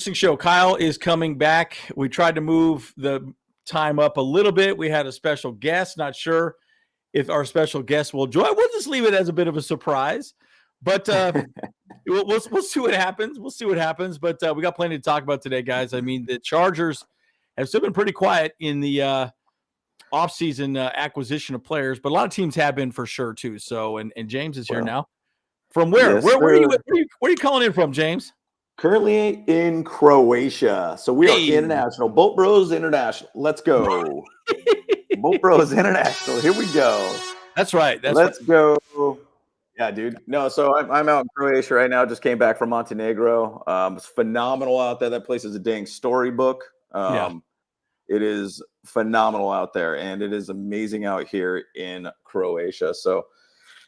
Show. Kyle is coming back. We tried to move the time up a little bit. We had a special guest. Not sure if our special guest will join. We'll just leave it as a bit of a surprise. But we'll see what happens. We'll see what happens. But we got plenty to talk about today, guys. I mean, the Chargers have still been pretty quiet in the offseason acquisition of players, but a lot of teams have been for sure too. So, and James is here now. From where? Yes, where are you calling in from, James? Currently in Croatia. So we are international. Bolt Bros International. Let's go. Bolt Bros International. Here we go. That's right. Let's go. Yeah, dude. No, so I'm out in Croatia right now. Just came back from Montenegro. It's phenomenal out there. That place is a dang storybook. It is phenomenal out there, and it is amazing out here in Croatia. So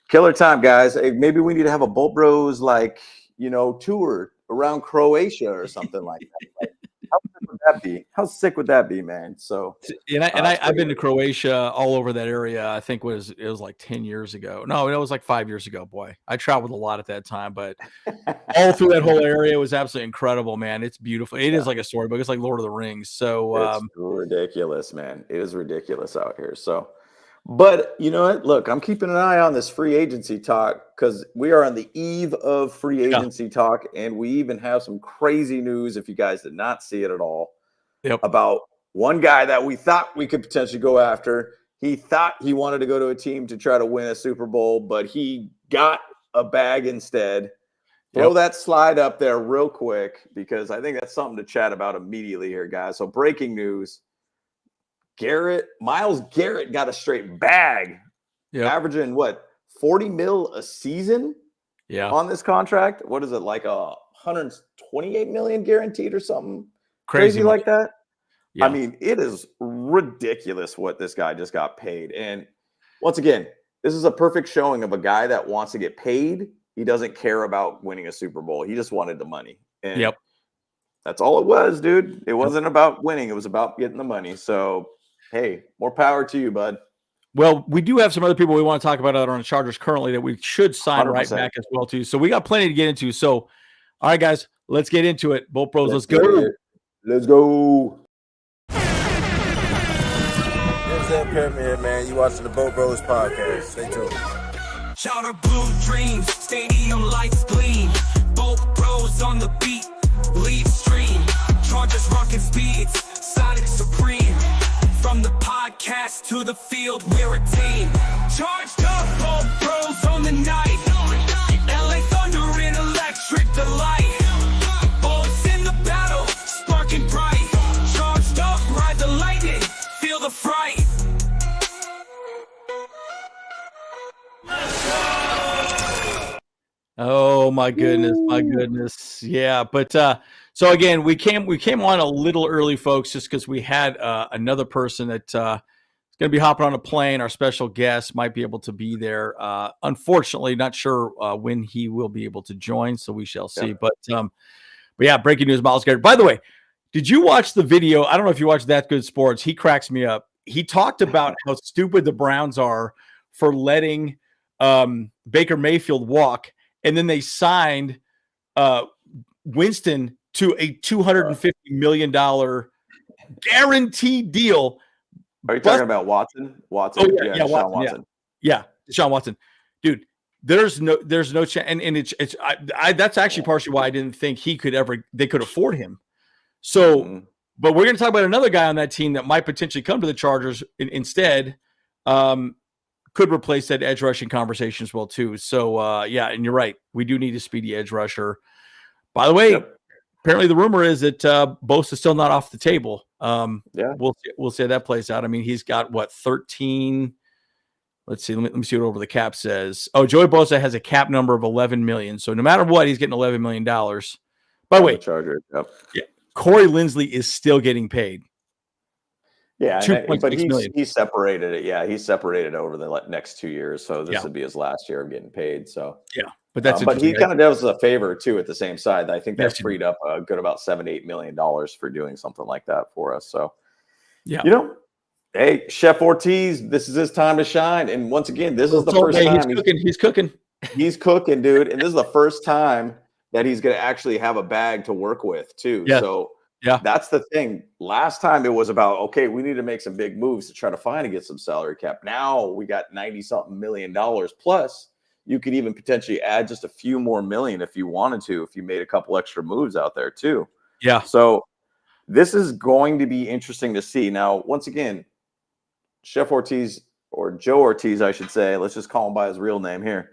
killer time, guys. Hey, maybe we need to have a Bolt Bros tour around Croatia or something like that. How sick would that be? How sick would that be, man? So, I've been to Croatia, all over that area. I think it was like 10 years ago. No, it was like 5 years ago. Boy, I traveled a lot at that time, but all through that whole area was absolutely incredible, man. It's beautiful. It is like a storybook. It's like Lord of the Rings. So it's ridiculous, man. It is ridiculous out here. So. But you know what? Look, I'm keeping an eye on this free agency talk because we are on the eve of free agency talk, and we even have some crazy news, if you guys did not see it at all, about one guy that we thought we could potentially go after. He thought he wanted to go to a team to try to win a Super Bowl, but he got a bag instead. Throw that slide up there real quick because I think that's something to chat about immediately here, guys. So breaking news. Myles Garrett got a straight bag, averaging 40 mil a season on this contract. What is it, like 128 million guaranteed or something crazy like that? I mean, it is ridiculous what this guy just got paid. And once again, this is a perfect showing of a guy that wants to get paid. He doesn't care about winning a Super Bowl. He just wanted the money. And that's all it was, dude. It wasn't about winning. It was about getting the money. So, hey, more power to you, bud. Well, we do have some other people we want to talk about on the Chargers currently that we should sign 100%. Right back as well, too. So we got plenty to get into. So, all right, guys, let's get into it. Bolt Bros, let's go. Let's go. What's up, Pyramid, man? You watching the Bolt Bros podcast. Stay tuned. Charter blue dreams, stadium lights gleam. Bolt Bros on the beat, lead stream. Chargers rocking speeds, Sonic supreme. From the podcast to the field, we're a team. Charged up, Bolt Bros on the night. LA Thunder in electric delight. Bolts in the battle, sparking bright. Charged up, ride the lightning, feel the fright. Oh my goodness. Yeah, but so again, we came on a little early, folks, just because we had another person that is going to be hopping on a plane. Our special guest might be able to be there. Unfortunately, not sure when he will be able to join, so we shall see. But yeah, breaking news: Myles Garrett. By the way, did you watch the video? I don't know if you watched That Good Sports. He cracks me up. He talked about how stupid the Browns are for letting Baker Mayfield walk. And then they signed Winston to a $250 million guaranteed deal. Are you talking about Watson? Oh, yeah, Watson. Yeah, Deshaun Watson. Dude, there's no chance. And it's that's actually partially why I didn't think they could afford him. So, but we're going to talk about another guy on that team that might potentially come to the Chargers instead. Could replace that edge rushing conversation as well too. So yeah, and you're right. We do need a speedy edge rusher. By the way, apparently the rumor is that Bosa is still not off the table. We'll see how that plays out. I mean, he's got 13. Let's see. Let me see what over the cap says. Oh, Joey Bosa has a cap number of 11 million. So no matter what, he's getting $11 million. By the way, Charger. Corey Linsley is still getting paid. Yeah, but he's separated it. Yeah, he's separated over the next 2 years. So this would be his last year of getting paid. So but that's but he kind of does a favor too at the same side. I think that's freed up a good about $7-8 million for doing something like that for us. So hey, Chef Hortiz, this is his time to shine. And once again, this is the first time he's cooking. He's cooking, dude. And this is the first time that he's going to actually have a bag to work with too. Yes. So yeah, that's the thing. Last time it was about, okay, we need to make some big moves to try to find and get some salary cap. Now we got $90-something million plus. You could even potentially add just a few more million if you wanted to, if you made a couple extra moves out there too. Yeah. So this is going to be interesting to see. Now, once again, Chef Hortiz, or Joe Hortiz, I should say, let's just call him by his real name here.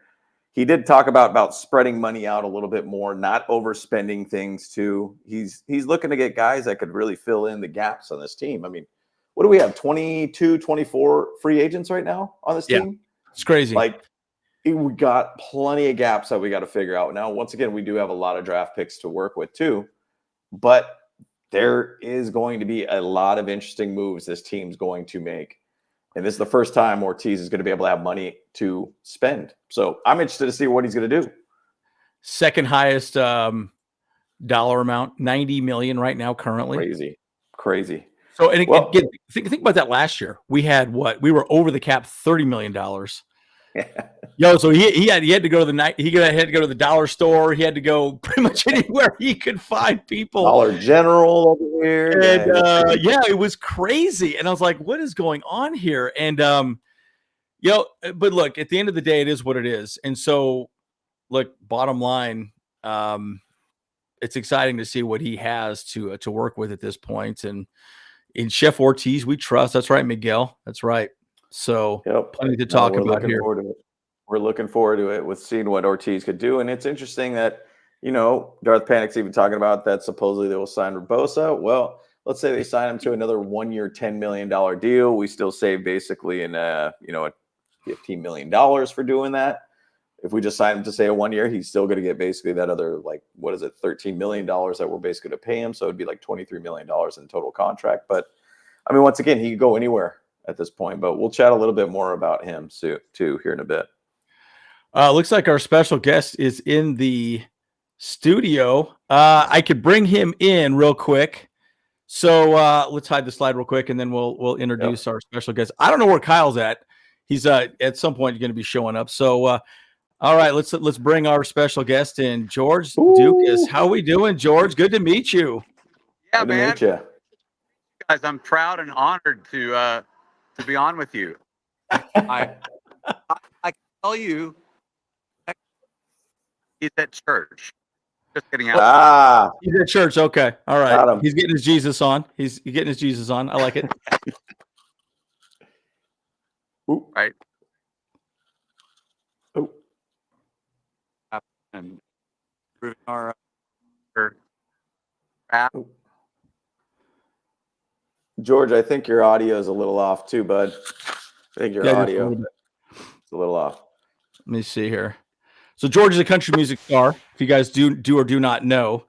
He did talk about spreading money out a little bit more, not overspending things too. He's looking to get guys that could really fill in the gaps on this team. I mean, what do we have? 22, 24 free agents right now on this team? It's crazy. Like, we got plenty of gaps that we got to figure out. Now, once again, we do have a lot of draft picks to work with too, but there is going to be a lot of interesting moves this team's going to make. And this is the first time Hortiz is going to be able to have money to spend. So I'm interested to see what he's going to do. Second highest dollar amount, $90 million right now currently. Crazy. So, and again, think about that last year. We had what? We were over the cap $30 million. Yo, so he had to go to the dollar store. He had to go pretty much anywhere he could find people. Dollar General over here. And it was crazy. And I was like, what is going on here? And but look, at the end of the day, it is what it is. And so look, bottom line, it's exciting to see what he has to work with at this point. And in Chef Hortiz, we trust. That's right, Miguel. That's right. So plenty to talk about here. We're looking forward to it with seeing what Hortiz could do. And it's interesting that, Darth Panic's even talking about that supposedly they will sign Bosa. Well, let's say they sign him to another 1 year, $10 million deal. We still save basically $15 million for doing that. If we just sign him to say a 1 year, he's still going to get basically that other, $13 million that we're basically going to pay him. So it'd be like $23 million in total contract. But I mean, once again, he could go anywhere at this point, but we'll chat a little bit more about him too here in a bit. Looks like our special guest is in the studio. I could bring him in real quick. So let's hide the slide real quick, and then we'll introduce our special guest. I don't know where Kyle's at. He's at some point going to be showing up. So all right, let's bring our special guest in, George Ducas. How we doing, George? Good to meet you. Yeah, Good man. to meet you. Guys, I'm proud and honored to be on with you. I can tell you, he's at church. Just getting out. He's at church. Okay. All right. He's getting his Jesus on. He's getting his Jesus on. I like it. Right. Oh. And our George, I think your audio is a little off too, bud. I think your audio is a little off. Let me see here. So George is a country music star. If you guys do or do not know.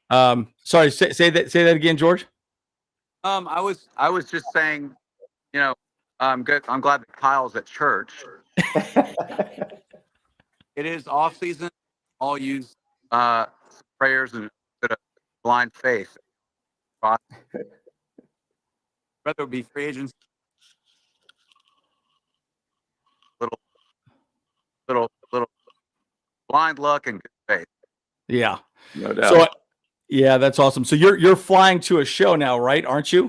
Sorry, say that again, George. I was just saying, I'm good. I'm glad that Kyle's at church. It is off season. I'll use prayers and a bit of blind faith. Whether it be free agents, little blind luck and good faith. Yeah, no doubt. So, that's awesome. So you're flying to a show now, right? Aren't you?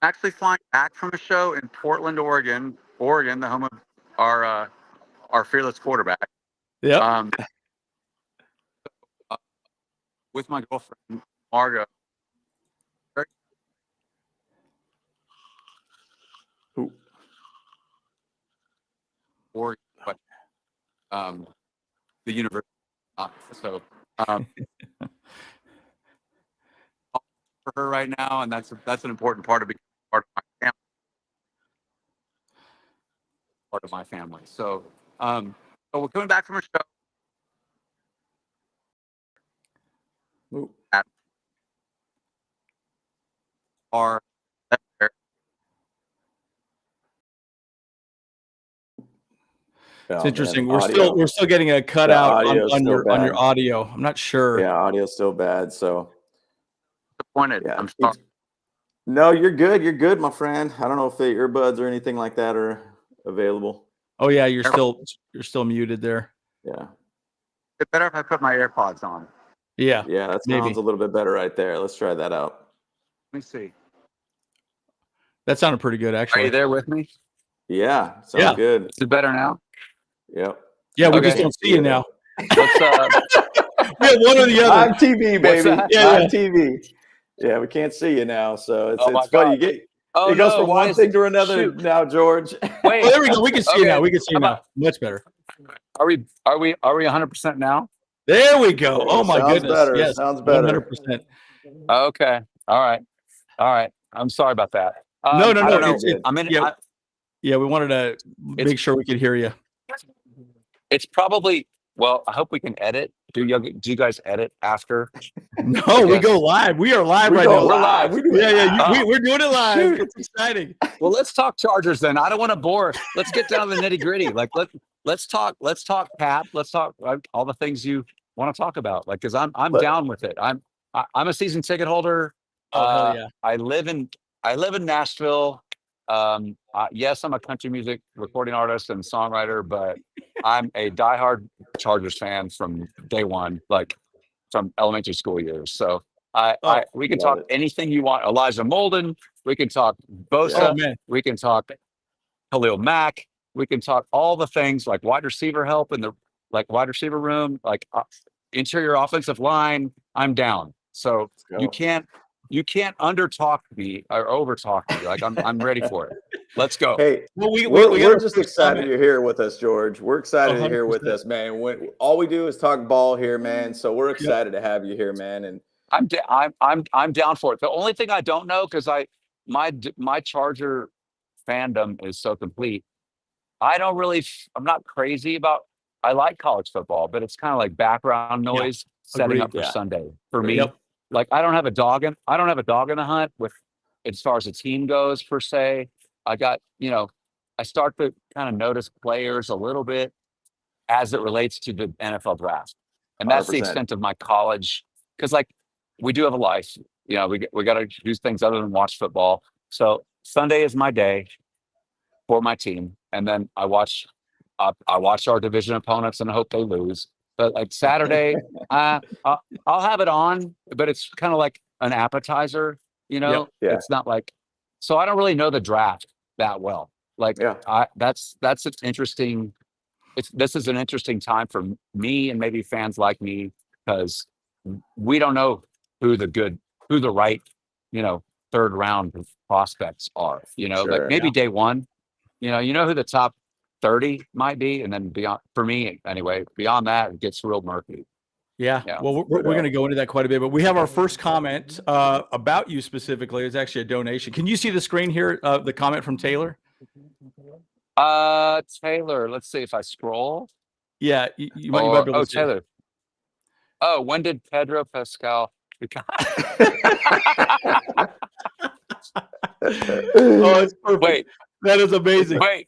I'm actually flying back from a show in Portland, Oregon, the home of our fearless quarterback. Yeah. With my girlfriend Margo. Oregon, but the university. So for her right now, and that's an important part of becoming part of my family. Part of my family. So we're coming back from a show. It's interesting. We're still getting a cutout on your audio. I'm not sure. Yeah, audio's still bad. So disappointed. Yeah, I'm sorry. No, you're good. You're good, my friend. I don't know if the earbuds or anything like that are available. Oh yeah, you're still muted there. Yeah. it better if I put my AirPods on? Yeah. Yeah, that sounds a little bit better right there. Let's try that out. Let me see. That sounded pretty good, actually. Are you there with me? Yeah, sounds good. Is it better now? Yep. Yeah, we just don't see you now. Let's, yeah, one or the other. On TV, baby. On TV. Yeah, we can't see you now, so it's funny. It goes from one thing to another now, George. Wait, there we go. We can see you now. We can see you now. Much better. Are we 100% now? There we go. Oh my goodness. Better. Yes, sounds better. 100%. Okay. All right. I'm sorry about that. No. We wanted to make sure we could hear you. It's probably. Well, I hope we can edit. Do you guys edit after? No, we go live. We are live right now. We're live. We're doing it live. Shoot. It's exciting. Well, let's talk Chargers then. I don't want to bore. Let's get down to the nitty gritty. Like let's talk Pat. Let's talk all the things you want to talk about. Like, because I'm down with it. I'm a season ticket holder. Oh hell yeah. I live in Nashville. Yes, I'm a country music recording artist and songwriter, but I'm a diehard Chargers fan from day one, like from elementary school years. So we can talk anything you want. Elijah Molden. We can talk Bosa. We can talk Khalil Mack. We can talk all the things like wide receiver help in the wide receiver room, like interior offensive line. I'm down. So you can't under talk me or over talk me. Like I'm ready for it. Let's go. Hey, we're just excited you're here with us, George. We're excited you're here with us, man. All we do is talk ball here, man. So we're excited to have you here, man. And I'm down for it. The only thing I don't know, because my Charger fandom is so complete. I'm not crazy about. I like college football, but it's kind of like background noise setting up for Sunday for me. Yep. Like I don't have a dog in the hunt with as far as the team goes per se. I got, I start to kind of notice players a little bit as it relates to the NFL draft. And that's 100%. The extent of my college. Because we do have a life, we got to do things other than watch football. So Sunday is my day for my team. And then I watch our division opponents and I hope they lose. But like Saturday, I'll have it on, but it's kind of like an appetizer, It's not like, so I don't really know the draft that well. That's an interesting. This is an interesting time for me and maybe fans like me because we don't know who the right, third round prospects are. Maybe day one, you know who the top 30 might be, and then beyond, for me anyway, beyond that it gets real murky. Yeah. Well, we're going to go into that quite a bit, but we have our first comment about you specifically. It's actually a donation. Can you see the screen here? The comment from Taylor. Taylor. Let's see if I scroll. Yeah, you might be able to see. Taylor. Oh, when did Pedro Pascal become? It's perfect. Wait, that is amazing. Wait,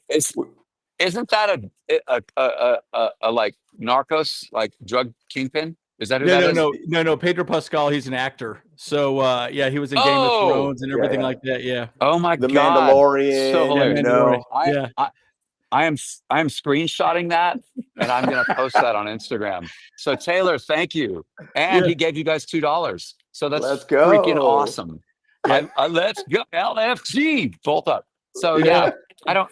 isn't that a like Narcos, like drug kingpin? Is that who that is? No. Pedro Pascal, he's an actor. So he was in Game of Thrones and everything like that. Yeah. Oh my God. The Mandalorian. So Mandalorian. I am screenshotting that and I'm gonna post that on Instagram. So Taylor, thank you. And he gave you guys $2. So that's freaking awesome. Let's go. LFG. Both up. So I don't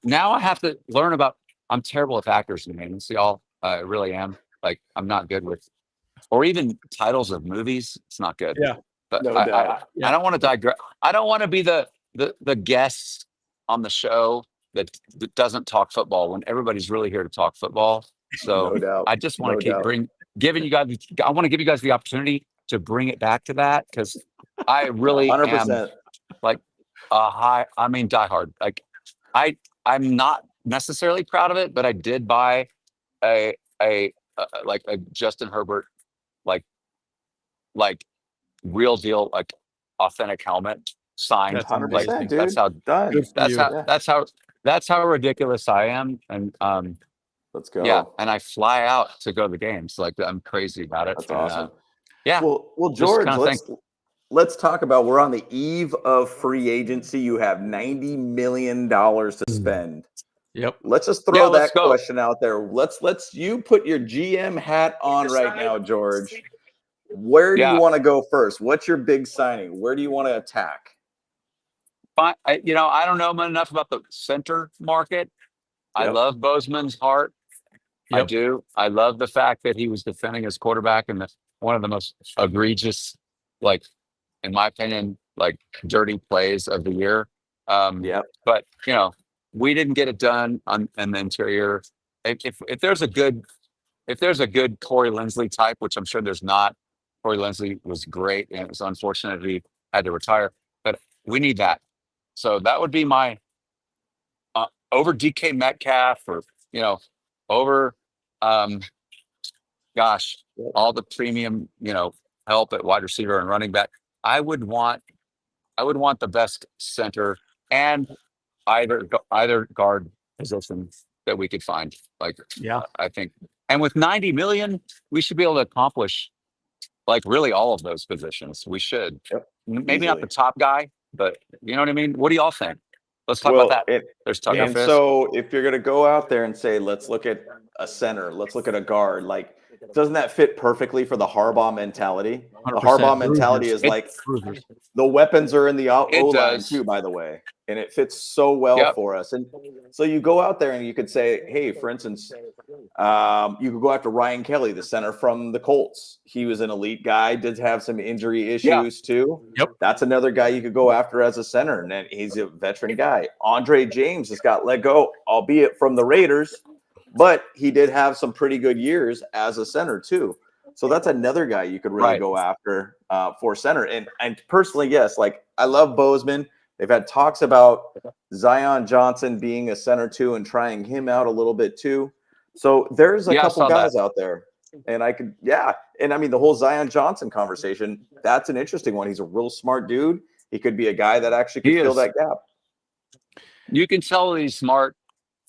now I have to learn about. I'm terrible with actors' names, y'all. I really am. Like I'm not good with, or even titles of movies. It's not good. Yeah, but I don't want to digress. I don't want to be the guest on the show that doesn't talk football when everybody's really here to talk football. So I just want to giving you guys. I want to give you guys the opportunity to bring it back to that because I really 100%. Am like diehard. Like I'm not necessarily proud of it, but I did buy a Justin Herbert like real deal like authentic helmet signed. That's 100%, dude. That's how ridiculous I am. And let's go. Yeah, and I fly out to go to the games. Like I'm crazy about it. That's awesome. Yeah. Well, George, let's talk about. We're on the eve of free agency. You have $90 million to spend. Yep. Let's just throw that question out there. Let's you put your GM hat on right now, George. Where do you want to go first? What's your big signing? Where do you want to attack? I don't know enough about the center market. Yep. I love Bozeman's heart. Yep. I do. I love the fact that he was defending his quarterback in one of the most egregious, like, in my opinion, like dirty plays of the year. But we didn't get it done in the interior. If there's a good Corey Linsley type, which I'm sure there's not. Corey Linsley was great, and it was unfortunate he had to retire. But we need that. So that would be my over DK Metcalf, or over all the premium help at wide receiver and running back. I would want the best center and either guard positions that we could find. I think, and with 90 million, we should be able to accomplish like really all of those positions. We should. Yep. Maybe not the top guy, but you know what I mean? What do y'all think? Let's talk about that. There's Tucker Fisk. So if you're going to go out there and say, let's look at a center, let's look at a guard, like, doesn't that fit perfectly for the Harbaugh mentality? The Harbaugh mentality is like the weapons are in the O-line too, by the way. And it fits so well for us. And so you go out there and you could say, hey, for instance, you could go after Ryan Kelly, the center from the Colts. He was an elite guy, did have some injury issues too. Yep. That's another guy you could go after as a center. And then he's a veteran guy. Andre James has got let go, albeit from the Raiders, but he did have some pretty good years as a center too. So that's another guy you could really go after for center. And personally, yes, like I love Bozeman. They've had talks about Zion Johnson being a center too and trying him out a little bit too. So there's a couple guys out there. And I could, and I mean, the whole Zion Johnson conversation, that's an interesting one. He's a real smart dude. He could be a guy that actually could fill that gap. You can tell he's smart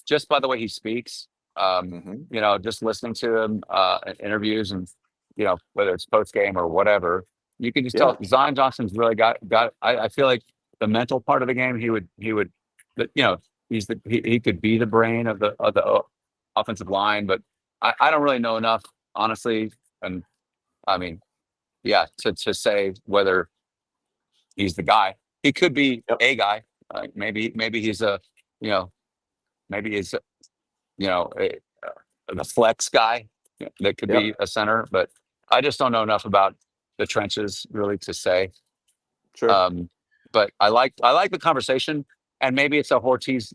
just by the way he speaks. Just listening to him in interviews and, whether it's post game or whatever, you can just tell Zion Johnson's really got, I feel like the mental part of the game, he could be the brain of the offensive line, but I don't really know enough, honestly. And I mean, to say whether he's the guy. He could be a guy. Maybe he's the flex guy that could be a center, but I just don't know enough about the trenches really to say. Sure. But I like the conversation, and maybe it's a Hortiz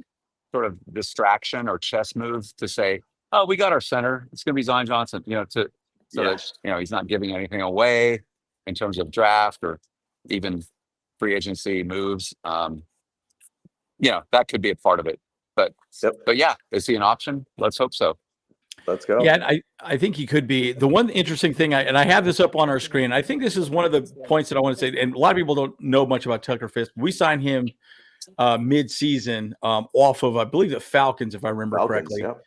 sort of distraction or chess move to say, oh, we got our center. It's going to be Zion Johnson, that he's not giving anything away in terms of draft or even free agency moves. That could be a part of it. But is he an option? Let's hope so. Let's go. Yeah, and I think he could be. The one interesting thing, I have this up on our screen. I think this is one of the points that I want to say, and a lot of people don't know much about Tucker Fisk. We signed him mid-season off of, I believe, the Falcons, if I remember correctly. Yep.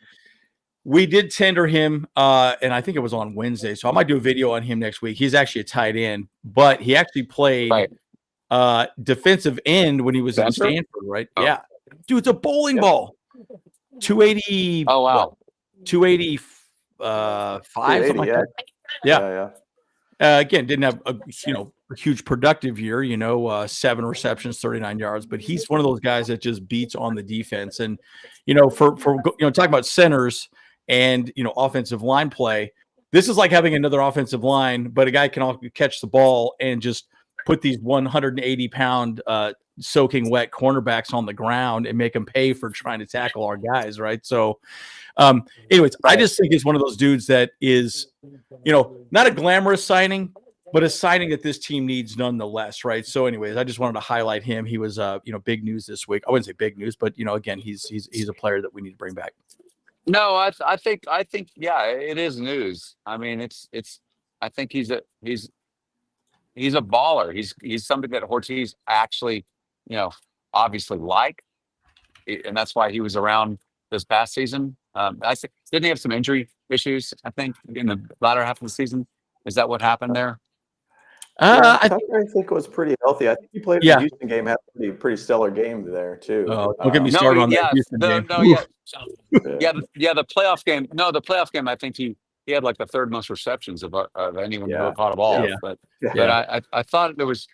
We did tender him, and I think it was on Wednesday, so I might do a video on him next week. He's actually a tight end, but he actually played defensive end when he was in Stanford, right? Oh. Yeah. Dude, it's a bowling ball. 280. Oh, wow. 285, something like that. Yeah. Again, didn't have a huge productive year, 7 receptions, 39 yards, but he's one of those guys that just beats on the defense. And, for talking about centers and, offensive line play, this is like having another offensive line, but a guy can also catch the ball and just put these 180-pound soaking wet cornerbacks on the ground and make them pay for trying to tackle our guys, right? So, anyways, I just think it's one of those dudes that is, not a glamorous signing, but a signing that this team needs nonetheless, right? So, anyways, I just wanted to highlight him. He was, big news this week. I wouldn't say big news, but again, he's a player that we need to bring back. No, I think, it is news. I mean, I think he's a baller. He's something that Hortiz actually, obviously and that's why he was around this past season. Didn't he have some injury issues, I think, in the latter half of the season? Is that what happened there? I think was pretty healthy. I think he played in the Houston game, had a pretty stellar game there too. Don't get me started on that Houston game. The playoff game. No, the playoff game. I think he had like the third most receptions of anyone who ever caught a ball. Yeah. But I thought there was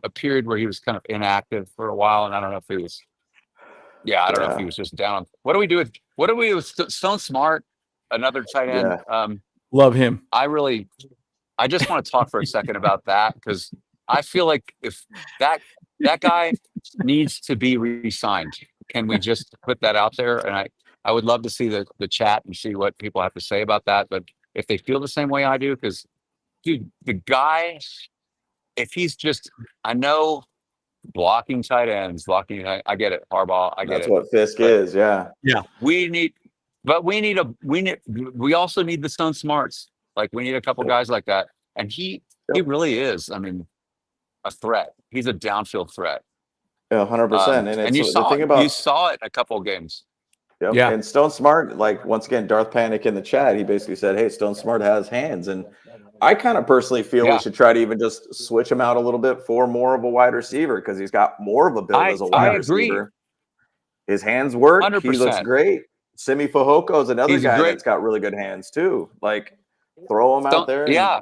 a period where he was kind of inactive for a while, and I don't know if he was. Yeah, I don't know if he was just down. What do we do with Stone Smart, another tight end? Yeah. Love him. I just want to talk for a second about that, because I feel like if that guy needs to be re-signed. Can we just put that out there? And I would love to see the chat and see what people have to say about that. But if they feel the same way I do, because dude, the guy, if he's just, I know blocking tight ends, I get it, Harbaugh, I get That's it. what Fisk is, yeah. We also need the Stone Smarts. Like, we need a couple guys like that. And he really is, I mean, a threat. He's a downfield threat. Yeah, 100%. And you saw it a couple of games. Yep. Yeah. And Stone Smart, like, once again, Darth Panic in the chat, he basically said, hey, Stone Smart has hands. And I kind of personally feel we should try to even just switch him out a little bit for more of a wide receiver, because he's got more of a build as a wide receiver. His hands work. 100%. He looks great. Simi Fehoko is another guy that's got really good hands too. Like, throw him out there. Yeah.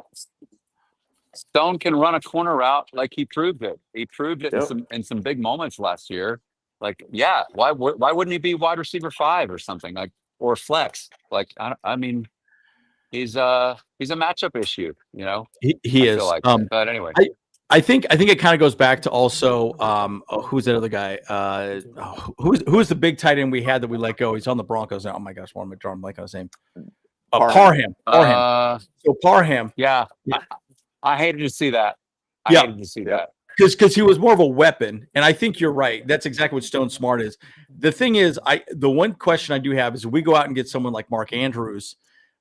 Stone can run a corner route, like he proved it. He proved it in some big moments last year. Like, yeah, why wouldn't he be wide receiver 5 or something, like, or flex? Like, I mean, he's a matchup issue, you know. He is. Like but anyway, I think it kind of goes back to also who's that other guy? Who's the big tight end we had that we let go? He's on the Broncos now. Oh my gosh, I'm drawing blank on his name. Parham. So Parham. Yeah. I hated to see that. I hated to see that. Because he was more of a weapon. And I think you're right. That's exactly what Stone Smart is. The thing is, the one question I do have is, if we go out and get someone like Mark Andrews,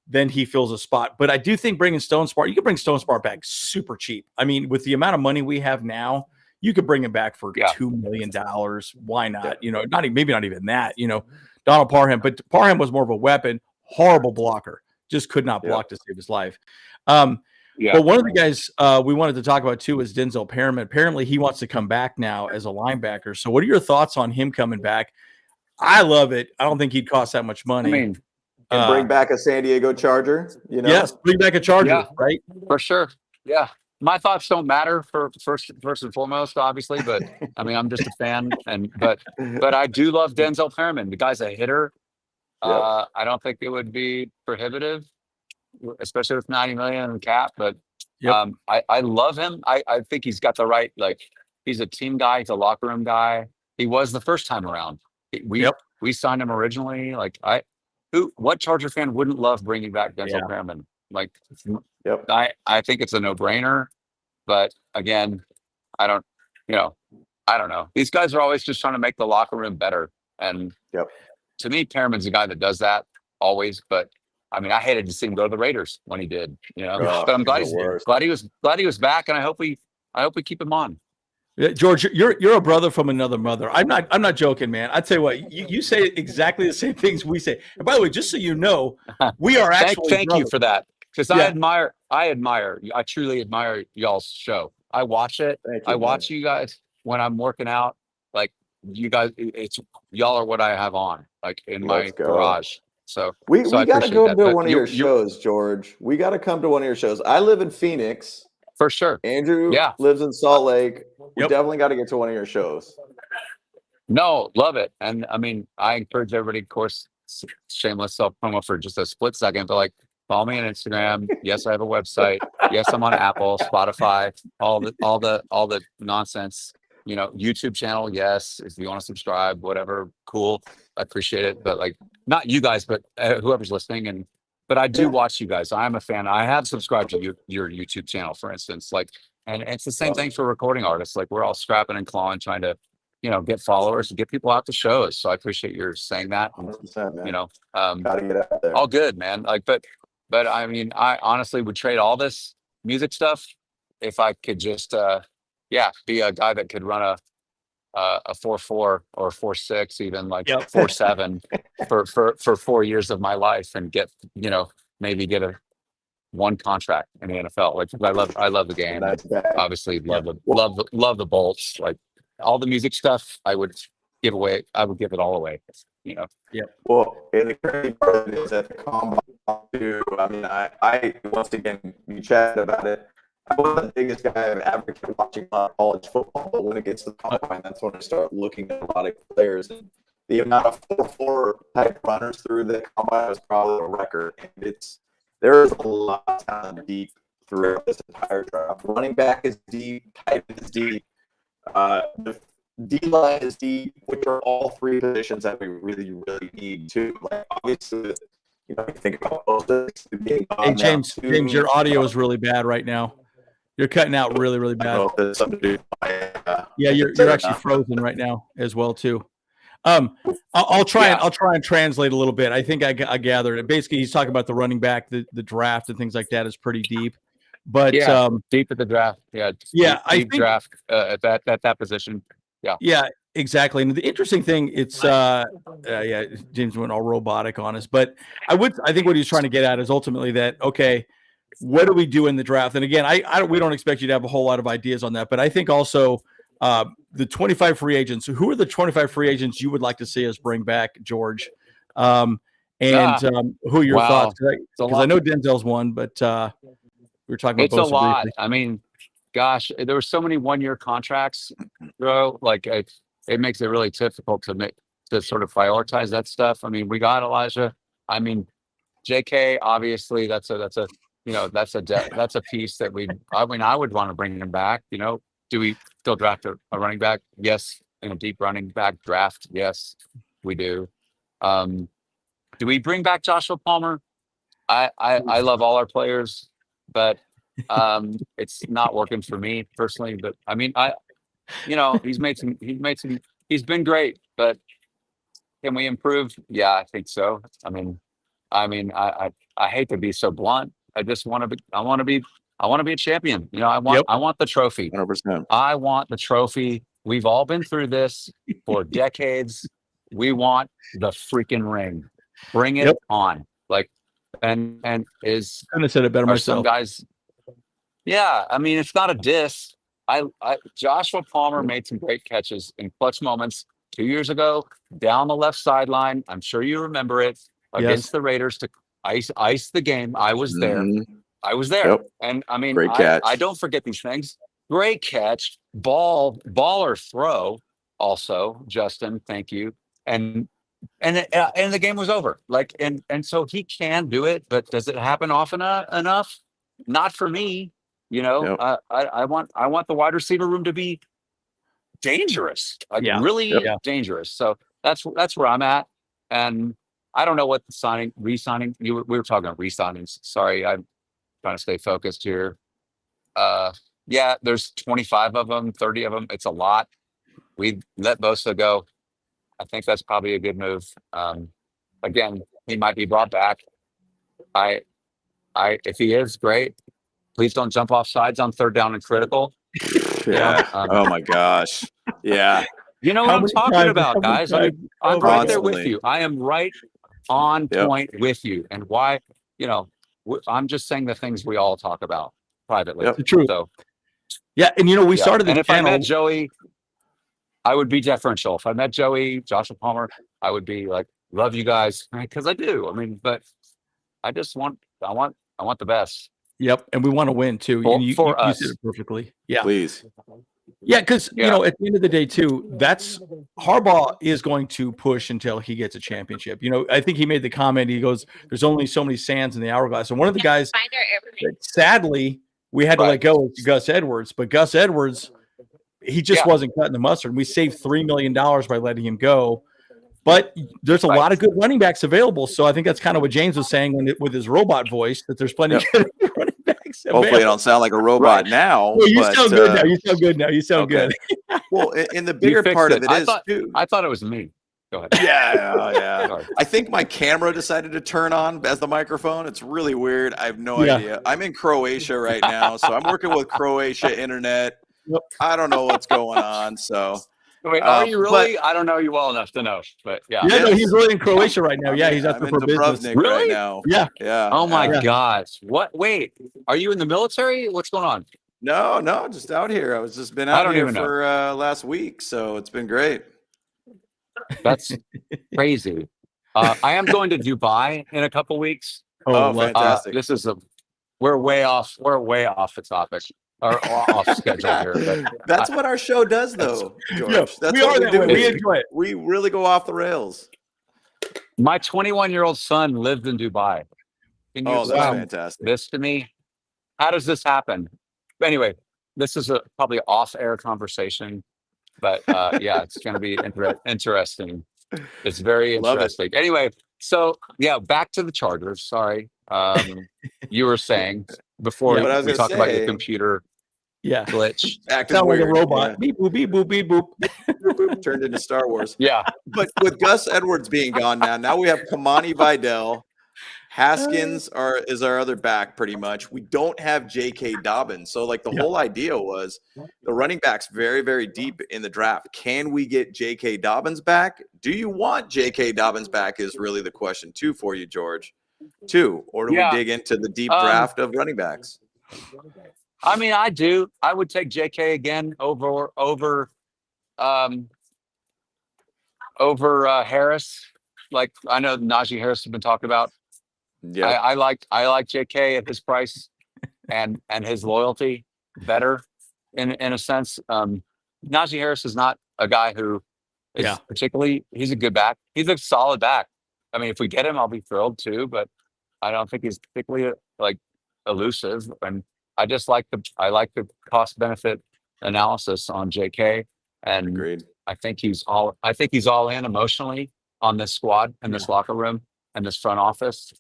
then he fills a spot. But I do think bringing Stone Smart, you can bring Stone Smart back super cheap. I mean, with the amount of money we have now, you could bring him back for $2 million. Why not? You know, maybe not even that, you know, Donald Parham. But Parham was more of a weapon, horrible blocker, just could not block to save his life. But one of the guys we wanted to talk about too is Denzel Perriman. Apparently he wants to come back now as a linebacker. So what are your thoughts on him coming back? I love it. I don't think he'd cost that much money. I mean, and bring back a San Diego Charger, you know? Yes, bring back a Charger, right? For sure. Yeah. My thoughts don't matter for first and foremost, obviously, but I mean, I'm just a fan, but I do love Denzel Perriman. The guy's a hitter. I don't think it would be prohibitive, especially with $90 million in the cap, but I love him. I think he's got the right, like, he's a team guy, he's a locker room guy. He was the first time around. We signed him originally. Like, what Charger fan wouldn't love bringing back Denzel Perriman? Like, I think it's a no-brainer, but again, I don't know. These guys are always just trying to make the locker room better. And to me, Perriman's a guy that does that always, but I mean, I hated to see him go to the Raiders when he did, you know. But I'm glad he was back, and I hope we keep him on. Yeah, George, you're a brother from another mother. I'm not joking, man. I tell you what, you say exactly the same things we say. And by the way, just so you know, we are actually thank you for that, because I truly admire y'all's show. I watch it. I watch you guys when I'm working out. Like, you guys, y'all are what I have on, like, in my garage. So we got to go to one of your shows, George. We got to come to one of your shows. I live in Phoenix. For sure. Andrew lives in Salt Lake. We definitely got to get to one of your shows. No, love it. And I mean, I encourage everybody, of course, shameless self-promo for just a split second, but like, follow me on Instagram. Yes, I have a website. Yes, I'm on Apple, Spotify, all the nonsense. You know, YouTube channel. Yes, if you want to subscribe, whatever, cool. I appreciate it. But like, not you guys, but whoever's listening. But I do watch you guys. I'm a fan. I have subscribed to your YouTube channel, for instance. Like, and it's the same thing for recording artists. Like, we're all scrapping and clawing, trying to, you know, get followers and get people out to shows. So I appreciate your saying that. And, 100%, man. you know, gotta get out there. All good, man. Like, but I mean, I honestly would trade all this music stuff if I could just, be a guy that could run a 4.4 or 4.6, even like 4.7 for 4 years of my life, and get, you know, maybe get a one contract in the NFL. Like I love the game. Obviously love the bolts. Like all the music stuff, I would give it all away. You know. Yeah. Well, and the crazy part of it is at the combine too. I mean, I once again, you chatted about it. I wasn't the biggest guy I've advocated watching a lot of college football, but when it gets to the combine, that's when I start looking at a lot of players. And the amount of 4-4 type runners through the combine was probably a record. And there's a lot of talent deep throughout this entire draft. Running back is deep, tight end is deep, the D-line is deep, which are all three positions that we really, really need too. Like obviously, you think about Bosa being Hey James, your audio is really bad right now. You're cutting out really, really bad. Yeah, you're actually frozen right now as well too. I'll try and translate a little bit. I think I gathered it. Basically, he's talking about the running back, the draft and things like that is pretty deep. But deep at the draft. I think draft at that position. Yeah, exactly. And the interesting thing, it's James went all robotic on us, but I think what he's trying to get at is ultimately that, okay, what do we do in the draft? And again, we don't expect you to have a whole lot of ideas on that, but I think also the 25 free agents, who are the 25 free agents you would like to see us bring back, George? Who are your thoughts? Because I know Denzel's one, but we were talking about Bosa. It's a lot. Briefly. I mean, gosh, there were so many one-year contracts, bro. Like it makes it really difficult to sort of prioritize that stuff. I mean, we got Elijah. I mean, JK, obviously that's a piece that I would want to bring him back. Do we still draft a running back? Yes. In a deep running back draft? Yes, we do. Do we bring back Joshua Palmer? I love all our players, but it's not working for me personally. But I mean, he's been great, but can we improve? Yeah, I think so. I mean, I hate to be so blunt. I just want to be a champion. I want the trophy. 100%. I want the trophy. We've all been through this for decades. We want the freaking ring. Bring it on. Like, and is I said it better myself. Some guys. Yeah, I mean, it's not a diss. Joshua Palmer made some great catches in clutch moments 2 years ago down the left sideline. I'm sure you remember it against the Raiders to ice the game. I was there. I was there. Yep. And I mean, great catch. I don't forget these things. Great catch, ball or throw. Also, Justin, thank you. And the game was over. Like, and so he can do it, but does it happen often enough? Not for me. I want the wide receiver room to be dangerous, really dangerous. So that's where I'm at. And I don't know what the re-signing. We were talking about re-signings. Sorry, I'm trying to stay focused here. There's 25 of them, 30 of them. It's a lot. We let Bosa go. I think that's probably a good move. Again, he might be brought back. If he is, great. Please don't jump off sides on third down and critical. Yeah. Oh my gosh. Yeah. You know what I'm talking about, guys. I'm right there with you. I am right on point with you. And why, I'm just saying the things we all talk about privately. Yep. True. So, and we started the channel. If I met Joey, I would be deferential. If I met Joey, Joshua Palmer, I would be like, love you guys. Because I do. I mean, but I want the best. Yep. And we want to win too. You said it perfectly. Yeah. Please. Yeah, because at the end of the day, too, that's Harbaugh is going to push until he gets a championship. I think he made the comment. He goes, "There's only so many sands in the hourglass." And one of the guys, sadly, we had to let go of Gus Edwards. But Gus Edwards, he just wasn't cutting the mustard. We saved $3 million by letting him go. But there's a lot of good running backs available. So I think that's kind of what James was saying with his robot voice, that there's plenty of good running backs available. Hopefully I don't sound like a robot now. Well, you sound good now. You sound good now. You sound good. Well, and the bigger part of it is, too. I thought it was me. Go ahead. Yeah. I think my camera decided to turn on as the microphone. It's really weird. I have no idea. I'm in Croatia right now, so I'm working with Croatia internet. I don't know what's going on. So Wait, are you really? I don't know you well enough to know, but yeah. Yeah, no, he's really in Croatia right now. Yeah, he's out there for business. Really? Right now. Yeah. Yeah. Oh my gosh. What? Wait, are you in the military? What's going on? No, just out here. I was just been out here for last week, so it's been great. That's crazy. I am going to Dubai in a couple weeks. Oh, fantastic. This is we're way off the topic. Or off schedule here. But that's what our show does, though, George. Yeah, that's we what are that way. We enjoy it. We really go off the rails. My 21-year-old son lived in Dubai. Can you that's fantastic. This to me? How does this happen? Anyway, this is probably off-air conversation, but yeah, it's going to be interesting. It's very interesting. Anyway, so yeah, back to the Chargers. Sorry, you were saying before we talked about your computer glitch. Sound like a robot. Yeah. Beep boop beep boop beep boop. Turned into Star Wars. Yeah, but with Gus Edwards being gone now we have Kamani Vidal. Haskins is our other back pretty much. We don't have J.K. Dobbins. So like the whole idea was the running backs very, very deep in the draft. Can we get J.K. Dobbins back? Do you want J.K. Dobbins back is really the question too for you, George. Or do we dig into the deep draft of running backs? I mean, I do. I would take J.K. again over Harris. Like I know Najee Harris has been talked about. Yeah, I like JK at his price and his loyalty better in a sense. Najee Harris is not a guy who is particularly. He's a good back. He's a solid back. I mean, if we get him, I'll be thrilled too. But I don't think he's particularly like elusive. And I just like the cost benefit analysis on JK. And agreed. I think he's all in emotionally on this squad and this locker room and this front office.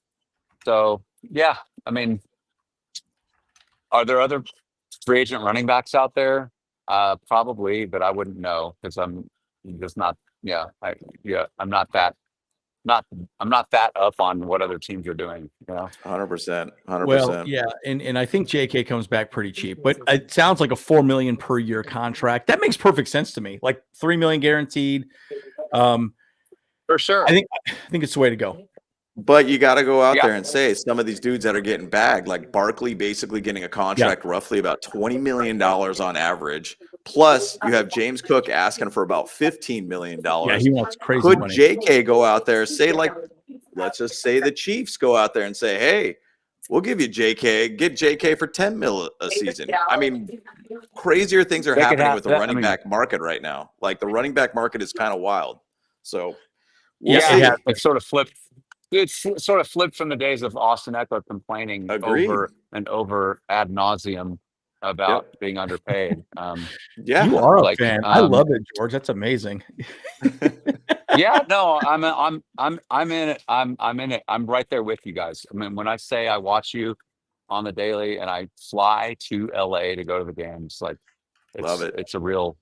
So, yeah, I mean, are there other free agent running backs out there? Probably, but I wouldn't know because I'm just not. I'm not that up on what other teams are doing. 100%. Well, yeah, and I think JK comes back pretty cheap, but it sounds like a $4 million per year contract. That makes perfect sense to me. Like $3 million guaranteed. For sure. I think it's the way to go. But you got to go out there and say some of these dudes that are getting bagged, like Barkley basically getting a contract roughly about $20 million on average. Plus, you have James Cook asking for about $15 million. Yeah, he wants crazy Could money. JK go out there, say let's just say the Chiefs go out there and say, hey, we'll give you JK, get JK for $10 million a season. I mean, crazier things are happening with the running back market right now. Like the running back market is kind of wild. So, it's sort of flipped. It's sort of flipped from the days of Austin Eckler complaining over ad nauseum about being underpaid. You are a fan. I love it, George. That's amazing. No, I'm in it. I'm in it. I'm right there with you guys. I mean, when I say I watch you on the daily and I fly to LA to go to the games, like love it. It's a real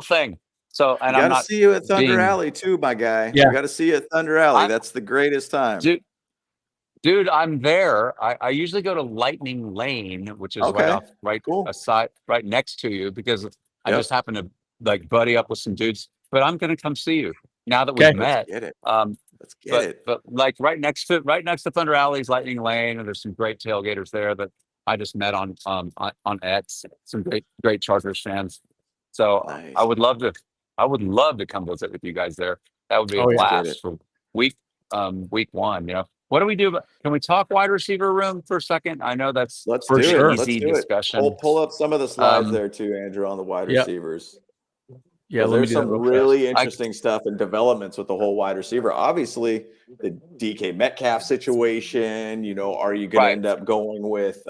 thing. So, and I got to see you at Thunder Alley too, my guy. Yeah, I got to see you at Thunder Alley. That's the greatest time, dude. I'm there. I usually go to Lightning Lane, which is right next to you, because I just happen to like buddy up with some dudes. But I'm gonna come see you now that we've met. Let's get it. Let's get it. But like right next to Thunder Alley's Lightning Lane, and there's some great tailgaters there that I just met on X. Some great Chargers fans. So nice. I would love to come visit with you guys there. That would be a blast for week one. What do we do? Can we talk wide receiver room for a second? I know that's for sure. Easy discussion. We'll pull up some of the slides there too, Andrew, on the wide receivers. Yeah, there's some really interesting stuff and developments with the whole wide receiver. Obviously, the DK Metcalf situation. Are you going to end up going with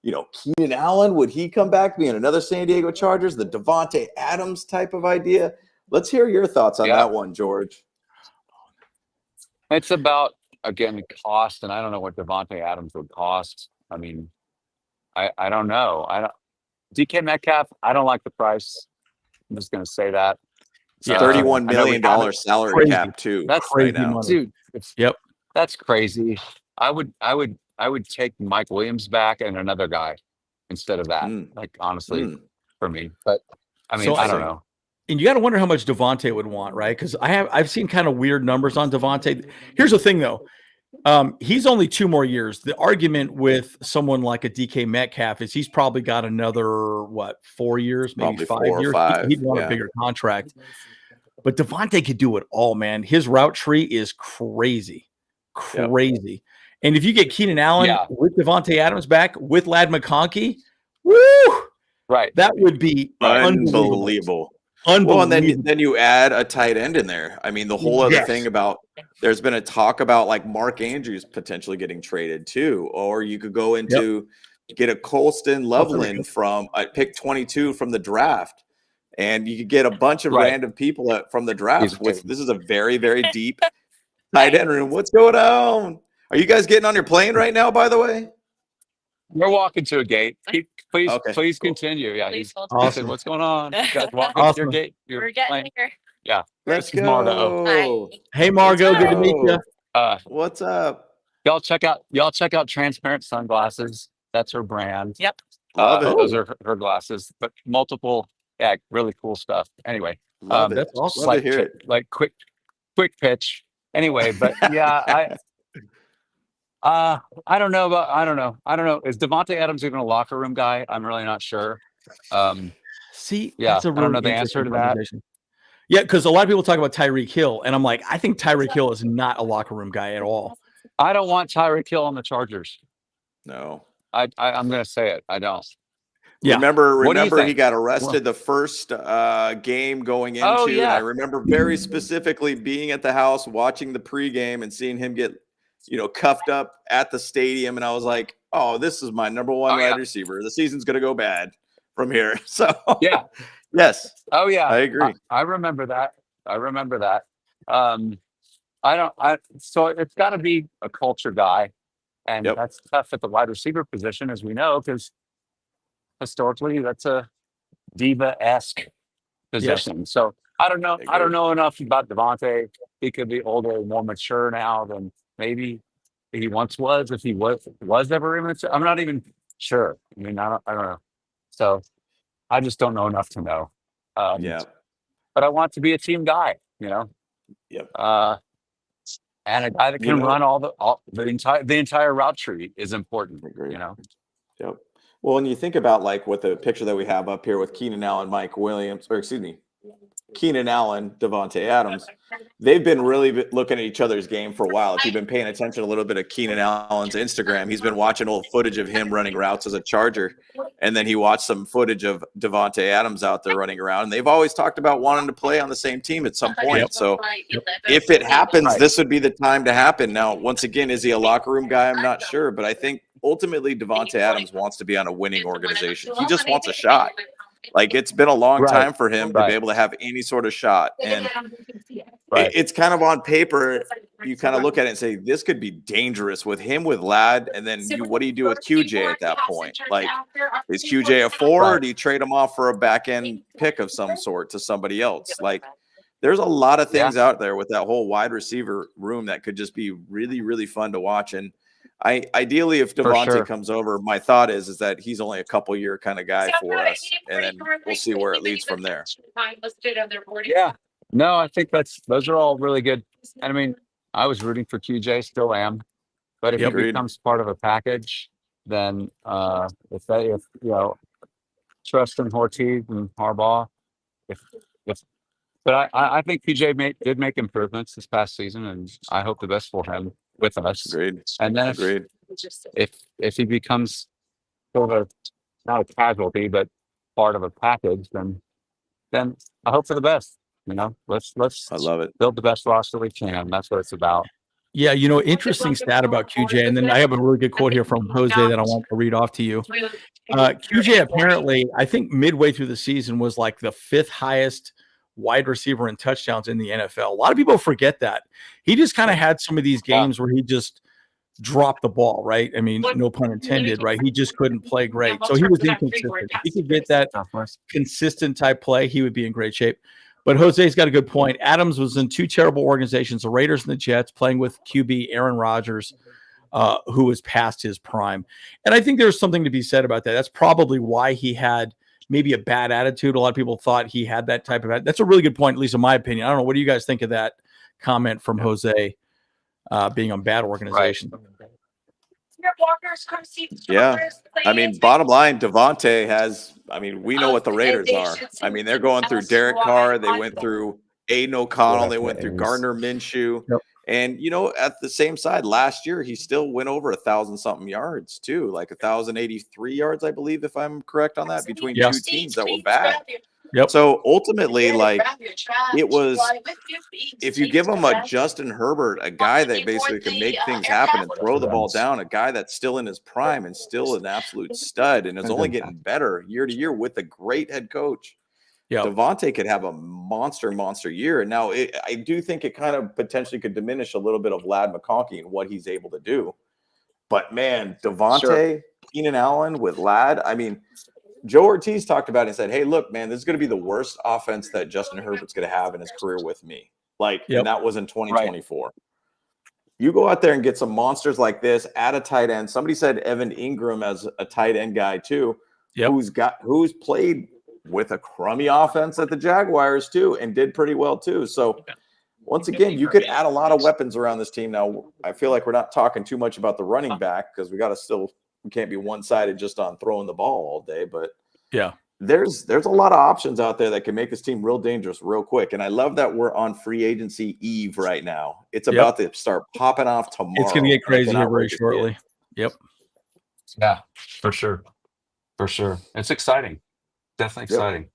Keenan Allen? Would he come back being another San Diego Chargers? The Devontae Adams type of idea. Let's hear your thoughts on that one, George. It's about, again, cost, and I don't know what Devontae Adams would cost. I mean, I don't know. DK Metcalf, I don't like the price. I'm just going to say that. $31 million salary cap too. That's crazy money, dude. That's crazy. I would take Mike Williams back and another guy instead of that. Like honestly, for me. But I mean, I don't know. And you got to wonder how much Devontae would want, right? Because I've seen kind of weird numbers on Devontae. Here's the thing, though. He's only 2 more years. The argument with someone like a DK Metcalf is he's probably got another 4 years, maybe probably 5 years. 5. He'd want a bigger contract. But Devontae could do it all, man. His route tree is crazy. Yep. And if you get Keenan Allen with Devontae Adams back with Ladd McConkey, woo! Right. That would be unbelievable. Well, and then you add a tight end in there. I mean, the whole other thing about there's been a talk about like Mark Andrews potentially getting traded too, or you could go into get a Colston Loveland from pick 22 from the draft, and you could get a bunch of random people from the draft. This is a very, very deep tight end room. What's going on? Are you guys getting on your plane right now, by the way? We're walking to a gate. Please continue. Yeah, he's awesome. What's going on? You guys walking to your gate? We're getting here. Yeah. Let's go. Margo. Hey, Margo. Good to meet you. What's up? Y'all check out Transparent Sunglasses. That's her brand. Yep. Those are her glasses, but multiple, really cool stuff. Anyway, that's awesome. Love to hear it. Like quick pitch. Anyway, but I don't know. Is Devontae Adams even a locker room guy? I'm really not sure. That's a really I don't know the answer to that. Yeah, because a lot of people talk about Tyreek Hill, and I'm like, I think Tyreek Hill is not a locker room guy at all. I don't want Tyreek Hill on the Chargers. No. I'm going to say it. I don't. Yeah. Remember he got arrested the first game going into. And I remember very specifically being at the house watching the pregame and seeing him get cuffed up at the stadium. And I was like, oh, this is my number one wide receiver. The season's going to go bad from here. So, yes. Oh, yeah. I agree. I remember that. So it's got to be a culture guy. And that's tough at the wide receiver position, as we know, because historically that's a diva-esque position. Yes. So I don't know. I don't know enough about Devontae. He could be older, more mature now than maybe he once was. If he was ever immature, I'm not even sure. I mean, I don't know. So I just don't know enough to know. But I want to be a team guy. Yep. And a guy that can run the entire route tree is important. Yep. Well, when you think about like what the picture that we have up here with Keenan Allen, Keenan Allen, Devontae Adams, they've been really looking at each other's game for a while. If you've been paying attention a little bit of Keenan Allen's Instagram, he's been watching old footage of him running routes as a Charger, and then he watched some footage of Devontae Adams out there running around. And they've always talked about wanting to play on the same team at some point. Yep. So if it happens, this would be the time to happen. Now, once again, is he a locker room guy? I'm not sure, but I think ultimately Devontae Adams wants to be on a winning organization. He just wants a shot. Like, it's been a long time for him to be able to have any sort of shot. And it's kind of on paper, you kind of look at it and say, this could be dangerous with him, with Ladd. And then what do you do with QJ at that point? Like, is QJ a 4 or do you trade him off for a back end pick of some sort to somebody else? Like, there's a lot of things out there with that whole wide receiver room that could just be really, really fun to watch. And ideally, if Devontae comes over, my thought is that he's only a couple year kind of guy for us, and then we'll see where it leads from there. Yeah, no, I think those are all really good. And I mean, I was rooting for QJ, still am, but if he becomes part of a package, then if trust in Hortiz and Harbaugh, but I think QJ did make improvements this past season, and I hope the best for him with us. Agreed. And then if he becomes sort of not a casualty, but part of a package, then I hope for the best. Let's I love it. Build the best roster we can. That's what it's about. Yeah, interesting stat about QJ, and then I have a really good quote here from Jose that I want to read off to you. QJ apparently, I think midway through the season, was like the 5th highest wide receiver in touchdowns in the NFL. A lot of people forget that. He just kind of had some of these games where he just dropped the ball, right? I mean, no pun intended, right? He just couldn't play great. So he was inconsistent. If he could get that consistent type play, he would be in great shape. But Jose's got a good point. Adams was in 2 terrible organizations, the Raiders and the Jets, playing with QB Aaron Rodgers, who was past his prime. And I think there's something to be said about that. That's probably why he had maybe a bad attitude. A lot of people thought he had that type of attitude. That's a really good point, at least in my opinion. I don't know. What do you guys think of that comment from Jose being on bad organization? Right. Yeah. I mean, bottom line, Davante has, I mean, we know what the Raiders are. I mean, they're going through Derek Carr. They went through Aiden O'Connell. They went through Gardner Minshew. Yep. And, you know, at the same side, last year, he still went over 1,000-something yards, too, like 1,083 yards, I believe, if I'm correct on that, between two teams that were bad. Yep. So ultimately, like, it was, if you give him a Justin Herbert, a guy that basically can make things happen and throw the ball down, a guy that's still in his prime and still an absolute stud and is only getting better year to year with a great head coach. Yeah, Davante could have a monster year. And now I do think it kind of potentially could diminish a little bit of Ladd McConkey and what he's able to do. But man, Davante, Keenan Allen with Ladd, I mean, Joe Hortiz talked about it and said, hey, look, man, this is going to be the worst offense that Justin Herbert's going to have in his career with me. Like, and that was in 2024. Right. You go out there and get some monsters like this, add a tight end. Somebody said Evan Ingram as a tight end guy too, who's played with a crummy offense at the Jaguars too and did pretty well too. So once again, you could add a lot of weapons around this team. Now, I feel like we're not talking too much about the running back because we can't be one-sided just on throwing the ball all day, but there's a lot of options out there that can make this team real dangerous real quick. And I love that we're on free agency eve right now. It's about to start popping off tomorrow. It's going to get crazy here very shortly. Yep. Yeah, for sure. It's exciting. Definitely exciting.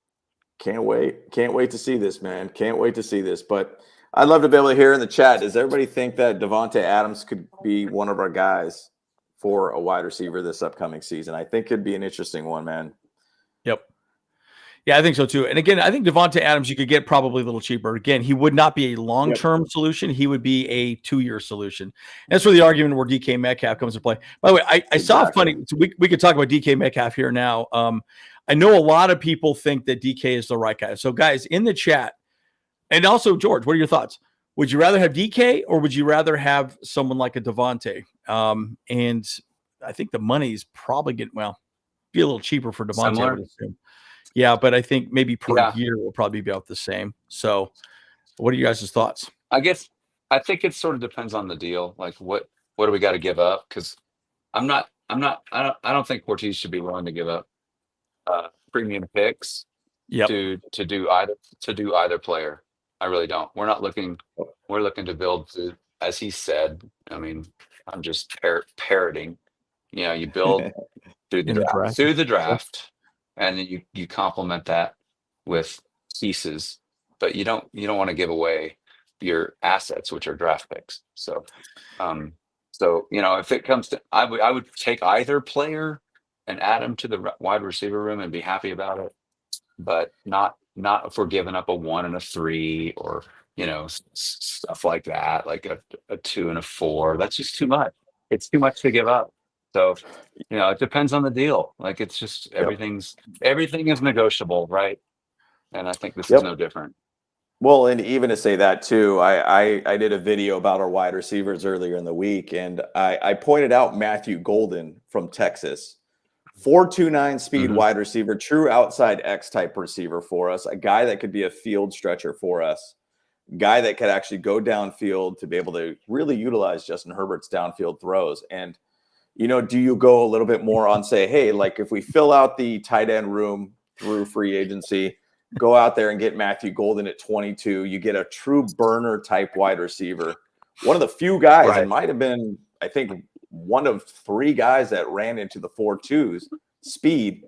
Can't wait to see this, man. Can't wait to see this. But I'd love to be able to hear in the chat, does everybody think that Davante Adams could be one of our guys for a wide receiver this upcoming season? I think it'd be an interesting one, man. Yep. Yeah, I think so too. And again, I think Davante Adams you could get probably a little cheaper. Again, he would not be a long-term solution. He would be a 2-year solution. And that's where the argument where DK Metcalf comes to play. By the way, I saw funny. So we could talk about DK Metcalf here now. I know a lot of people think that DK is the right guy. So guys in the chat, and also George, what are your thoughts? Would you rather have DK or would you rather have someone like a Davante? And I think the money's probably be a little cheaper for Davante. I would assume. Yeah, but I think maybe per year will probably be about the same. So what are you guys' thoughts? I think it sort of depends on the deal. Like what do we got to give up? Because I don't think Hortiz should be willing to give up premium picks to do either player. I really don't. We're looking to build as he said. I mean, I'm just parroting. You know, you build through the draft, and then you complement that with pieces, but you don't want to give away your assets, which are draft picks. So you know, if it comes to, I would take either player and add him to the wide receiver room and be happy about it, but not if we're giving up a 1 and a 3 or, you know, stuff like that, like a 2 and a 4. That's just too much. It's too much to give up. So, you know, it depends on the deal. Like it's just everything is negotiable, right? And I think this is no different. Well, and even to say that too, I did a video about our wide receivers earlier in the week, and I pointed out Matthew Golden from Texas. 4.29 speed wide receiver, true outside X type receiver for us, a guy that could be a field stretcher for us, guy that could actually go downfield to be able to really utilize Justin Herbert's downfield throws. And, you know, do you go a little bit more on say, hey, like if we fill out the tight end room through free agency, go out there and get Matthew Golden at 22, you get a true burner type wide receiver. One of the few guys, it might have been, I think, one of 3 guys that ran into the 4.2s speed.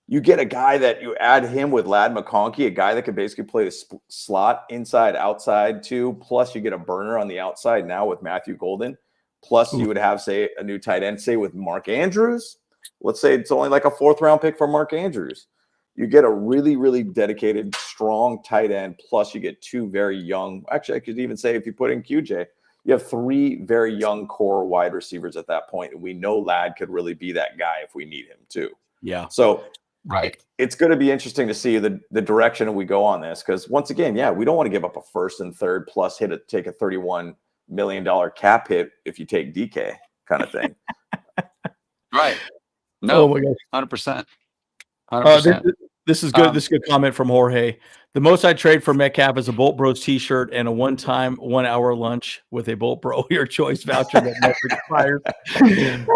You get a guy that you add him with Ladd McConkey, a guy that could basically play the slot inside, outside too. Plus you get a burner on the outside now with Matthew Golden. Plus you would have, say, a new tight end, say with Mark Andrews. Let's say it's only like a 4th round pick for Mark Andrews. You get a really, really dedicated, strong tight end. Plus you get 2 very young. Actually, I could even say if you put in QJ, you have 3 very young core wide receivers at that point. And we know Ladd could really be that guy if we need him too. Yeah. So it's going to be interesting to see the direction we go on this. Because once again, we don't want to give up a 1st and 3rd plus take a $31 million cap hit if you take DK kind of thing. Right. No, 100%. 100%. This is good. This is a good comment from Jorge. The most I trade for Metcalf is a Bolt Bros t-shirt and a one-time 1 hour lunch with a Bolt Bro your choice voucher that never expires.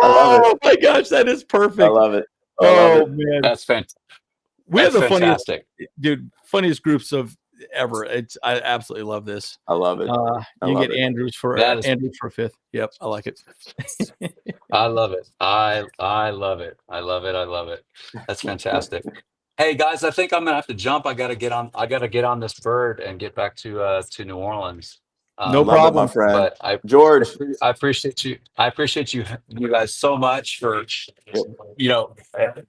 Oh my gosh, that is perfect. I love it. Man, that's fantastic. We have the funniest groups of ever. I absolutely love this. I love it. You get Andrews for Andrews for 5th. Yep, I like it. I love it. I love it. I love it. I love it. That's fantastic. Hey guys, I think I'm gonna have to jump. I gotta get on this bird and get back to New Orleans. No problem, my friend. But George, I appreciate you. I appreciate you guys so much for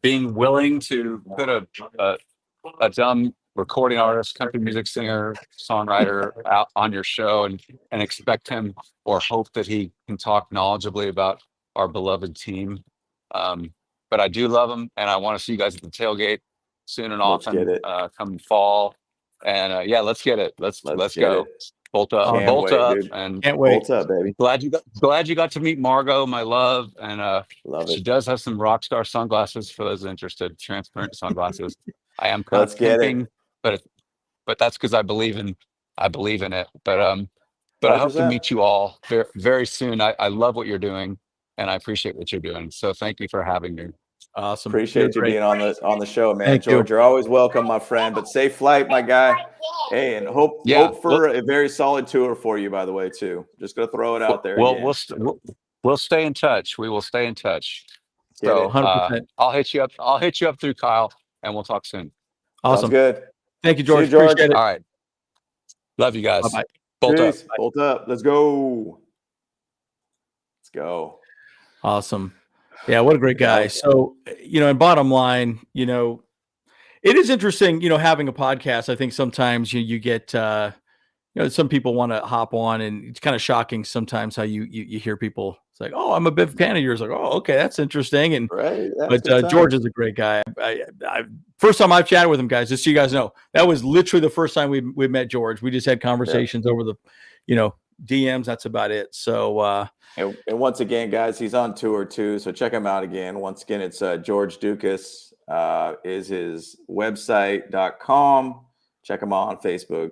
being willing to put a dumb recording artist, country music singer, songwriter out on your show and expect him or hope that he can talk knowledgeably about our beloved team. But I do love him, and I want to see you guys at the tailgate soon and often. Come fall, and let's get it. Let's go. Bolt up, dude. and can't wait. Bolt up, baby. Glad you got to meet Margot, my love, and she does have some rock star sunglasses for those interested. Transparent sunglasses. I am kind of thinking, but that's because I believe in it. But I hope to meet you all very, very soon. I love what you're doing, and I appreciate what you're doing. So thank you for having me. Awesome. Appreciate you being on the show, man. George, you're always welcome, my friend. But safe flight, my guy. Hey, and hope for a very solid tour for you, by the way, too. Just gonna throw it out there. Well, we'll stay in touch. We will stay in touch. So 100%. I'll hit you up. I'll hit you up through Kyle, and we'll talk soon. Awesome. Sounds good. Thank you, George. Appreciate it. All right. Love you guys. Bye-bye. Bolt up. Bolt up. Let's go. Let's go. Awesome. Yeah, what a great guy. So, and bottom line, it is interesting, having a podcast. I think sometimes you get, some people want to hop on, and it's kind of shocking sometimes how you hear people. It's like, oh, I'm a big fan of yours. Like, oh, okay, that's interesting. And but George is a great guy. I first time I've chatted with him, guys, just so you guys know, that was literally the first time we met George. We just had conversations over the, DMs. That's about it. So, and once again, guys, he's on tour too. So check him out again. Once again, it's George Ducas is his website.com. Check him out on Facebook,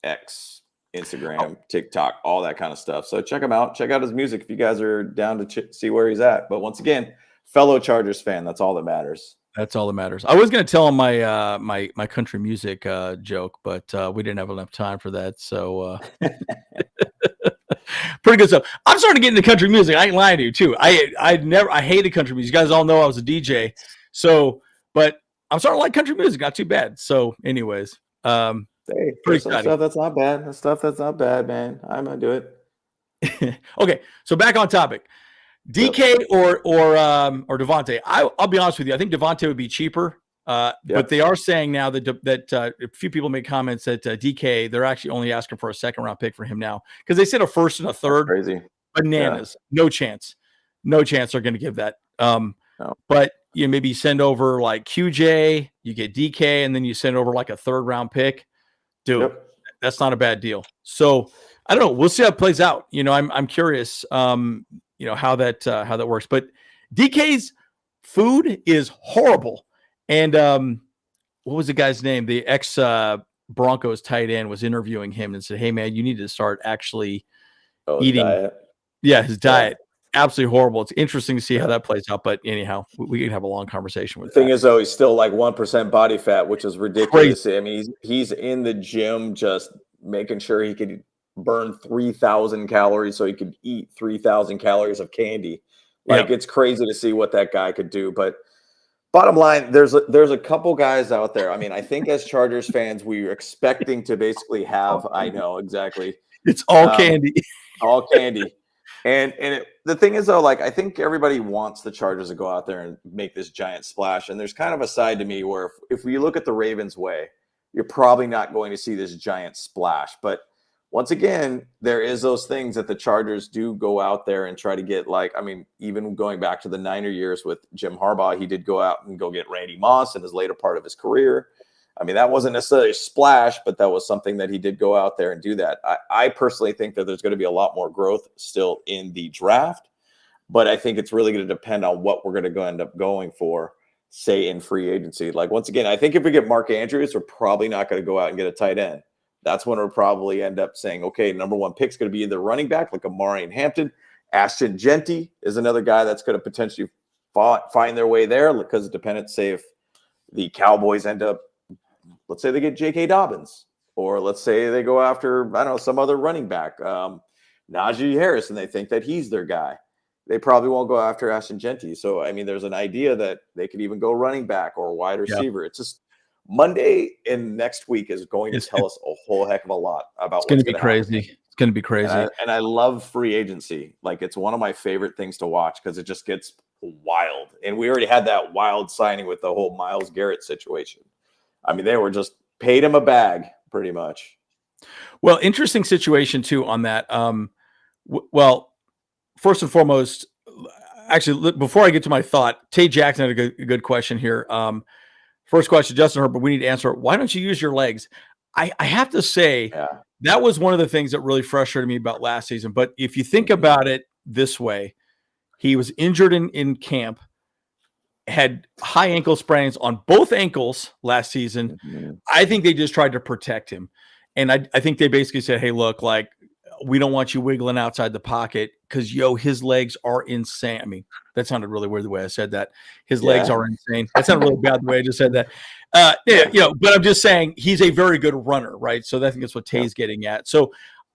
X, Instagram, TikTok, all that kind of stuff. So check him out. Check out his music if you guys are down to see where he's at. But once again, fellow Chargers fan. That's all that matters. That's all that matters. I was going to tell him my my country music joke, but we didn't have enough time for that. So pretty good stuff. I'm starting to get into country music. I ain't lying to you too. I hated country music. You guys all know I was a DJ. So, but I'm starting to like country music. Not too bad. So, anyways, hey, pretty some stuff that's not bad. That's stuff that's not bad, man. I'm gonna do it. Okay, so back on topic. DK or Devontae. I'll be honest with you. I think Devontae would be cheaper. But they are saying now that a few people made comments that DK, they're actually only asking for a second round pick for him now, because they said a first and a third. That's crazy. Bananas. Yeah. No chance they're going to give that. No. But you maybe send over like QJ, you get DK, and then you send over like a third round pick. Dude, that's not a bad deal. So I don't know. We'll see how it plays out. I'm curious. How that works. But DK's food is horrible. And what was the guy's name? The ex Broncos tight end was interviewing him and said, "Hey man, you need to start actually eating." Diet. Yeah, his diet. Absolutely horrible. It's interesting to see how that plays out. But anyhow, we can have a long conversation with. The thing is, though, he's still like 1% body fat, which is ridiculous. Crazy. I mean, he's in the gym just making sure he could burn 3,000 calories so he could eat 3,000 calories of candy. Like it's crazy to see what that guy could do. But bottom line, there's a couple guys out there. I mean, I think as Chargers fans, we're expecting to basically have. I know exactly. It's all candy. All candy. And the thing is, though, like I think everybody wants the Chargers to go out there and make this giant splash. And there's kind of a side to me where if we look at the Ravens way, you're probably not going to see this giant splash. But once again, there is those things that the Chargers do go out there and try to get. Like, I mean, even going back to the Niner years with Jim Harbaugh, he did go out and go get Randy Moss in his later part of his career. I mean, that wasn't necessarily a splash, but that was something that he did go out there and do that. I personally think that there's going to be a lot more growth still in the draft, but I think it's really going to depend on what we're going to end up going for say in free agency. Like, once again, I think if we get Mark Andrews, we're probably not going to go out and get a tight end. That's when we'll probably end up saying, okay, number one pick's going to be either running back like Amari and Hampton. Ashton Genty is another guy that's going to potentially find their way there, because it depends, say, if the Cowboys end up, let's say they get J.K. Dobbins, or let's say they go after, I don't know, some other running back, Najee Harris, and they think that he's their guy. They probably won't go after Ashton Genty. So, I mean, there's an idea that they could even go running back or wide receiver. It's just Monday and next week is going to tell us a whole heck of a lot about what's going to be crazy. Happen. It's going to be crazy. And I love free agency. Like, it's one of my favorite things to watch because it just gets wild. And we already had that wild signing with the whole Myles Garrett situation. I mean, they were just paid him a bag pretty much. Well, interesting situation too on that. Well, first and foremost, actually, before I get to my thought, Tay Jackson had a good question here. First question, Justin Herbert, we need to answer. Why don't you use your legs? I have to say that was one of the things that really frustrated me about last season. But if you think about it this way, he was injured in camp, had high ankle sprains on both ankles last season. I think they just tried to protect him. And I think they basically said, hey, look, like, we don't want you wiggling outside the pocket because, his legs are insane. I mean, that sounded really weird the way I said that. His legs are insane. That sounded really bad the way I just said that. But I'm just saying he's a very good runner, right? So I think that's what Tay's getting at. So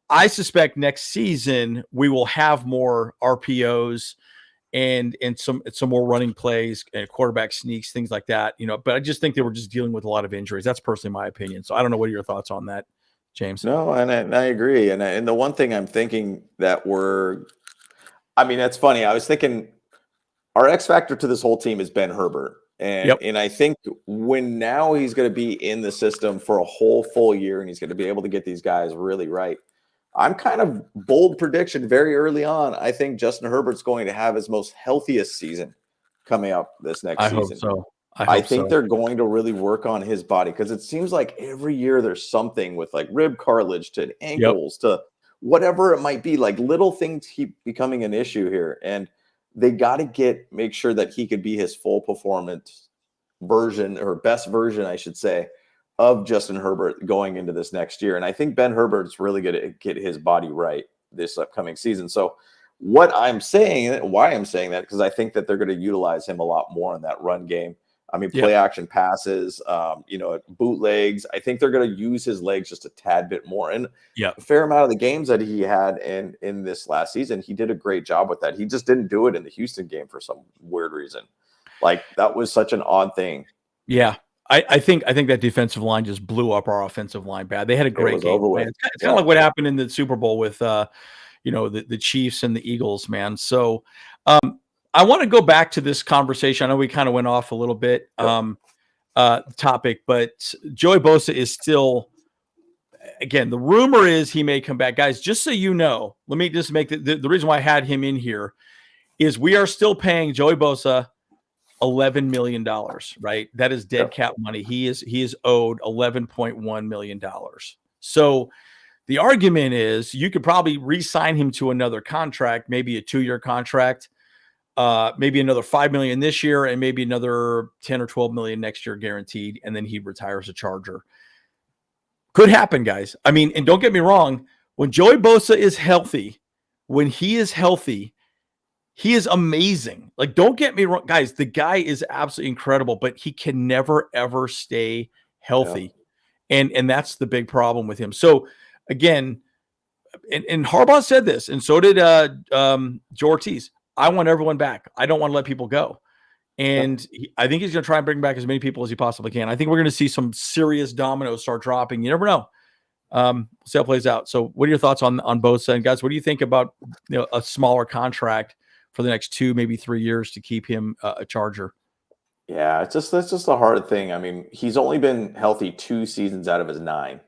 I suspect next season we will have more RPOs and some more running plays and quarterback sneaks, things like that, but I just think they were just dealing with a lot of injuries. That's personally my opinion. So I don't know, what are your thoughts on that, James? No, and I agree. And the one thing I'm thinking that that's funny. I was thinking our X factor to this whole team is Ben Herbert. And I think when now he's going to be in the system for a whole full year and he's going to be able to get these guys really right. I'm kind of bold prediction very early on. I think Justin Herbert's going to have his most healthiest season coming up this next season. Hope so. I think they're going to really work on his body because it seems like every year there's something with like rib cartilage to ankles to whatever it might be. Like, little things keep becoming an issue here, and they got to make sure that he could be his full performance version, or best version, I should say, of Justin Herbert going into this next year. And I think Ben Herbert's really going to get his body right this upcoming season. So why I'm saying that, because I think that they're going to utilize him a lot more in that run game. I mean, play action passes, bootlegs. I think they're going to use his legs just a tad bit more. And a fair amount of the games that he had in this last season, he did a great job with that. He just didn't do it in the Houston game for some weird reason. Like, that was such an odd thing. Yeah. I think that defensive line just blew up our offensive line bad. They had a great game. It's kind of like what happened in the Super Bowl with, the Chiefs and the Eagles, man. So I want to go back to this conversation. I know we kind of went off a little bit topic, but Joey Bosa is still, again, the rumor is he may come back. Guys, just so you know, let me just make the reason why I had him in here is we are still paying Joey Bosa $11 million, right? That is dead cap money. He is owed $11.1 million. So the argument is you could probably re-sign him to another contract, maybe a 2-year contract, maybe another $5 million this year, and maybe another 10 or 12 million next year guaranteed, and then he retires a Charger. Could happen, guys. I mean, and don't get me wrong, when Joey Bosa is healthy, he is amazing. Like, don't get me wrong, guys. The guy is absolutely incredible, but he can never, ever stay healthy. Yeah. And that's the big problem with him. So, again, and Harbaugh said this, and so did Joe Hortiz. I want everyone back. I don't want to let people go. And I think he's going to try and bring back as many people as he possibly can. I think we're going to see some serious dominoes start dropping. You never know. See how it plays out. So what are your thoughts on Bosa? And guys, what do you think about a smaller contract for the next 2, maybe 3 years to keep him a Charger? Yeah, that's just a hard thing. I mean, he's only been healthy 2 seasons out of his 9.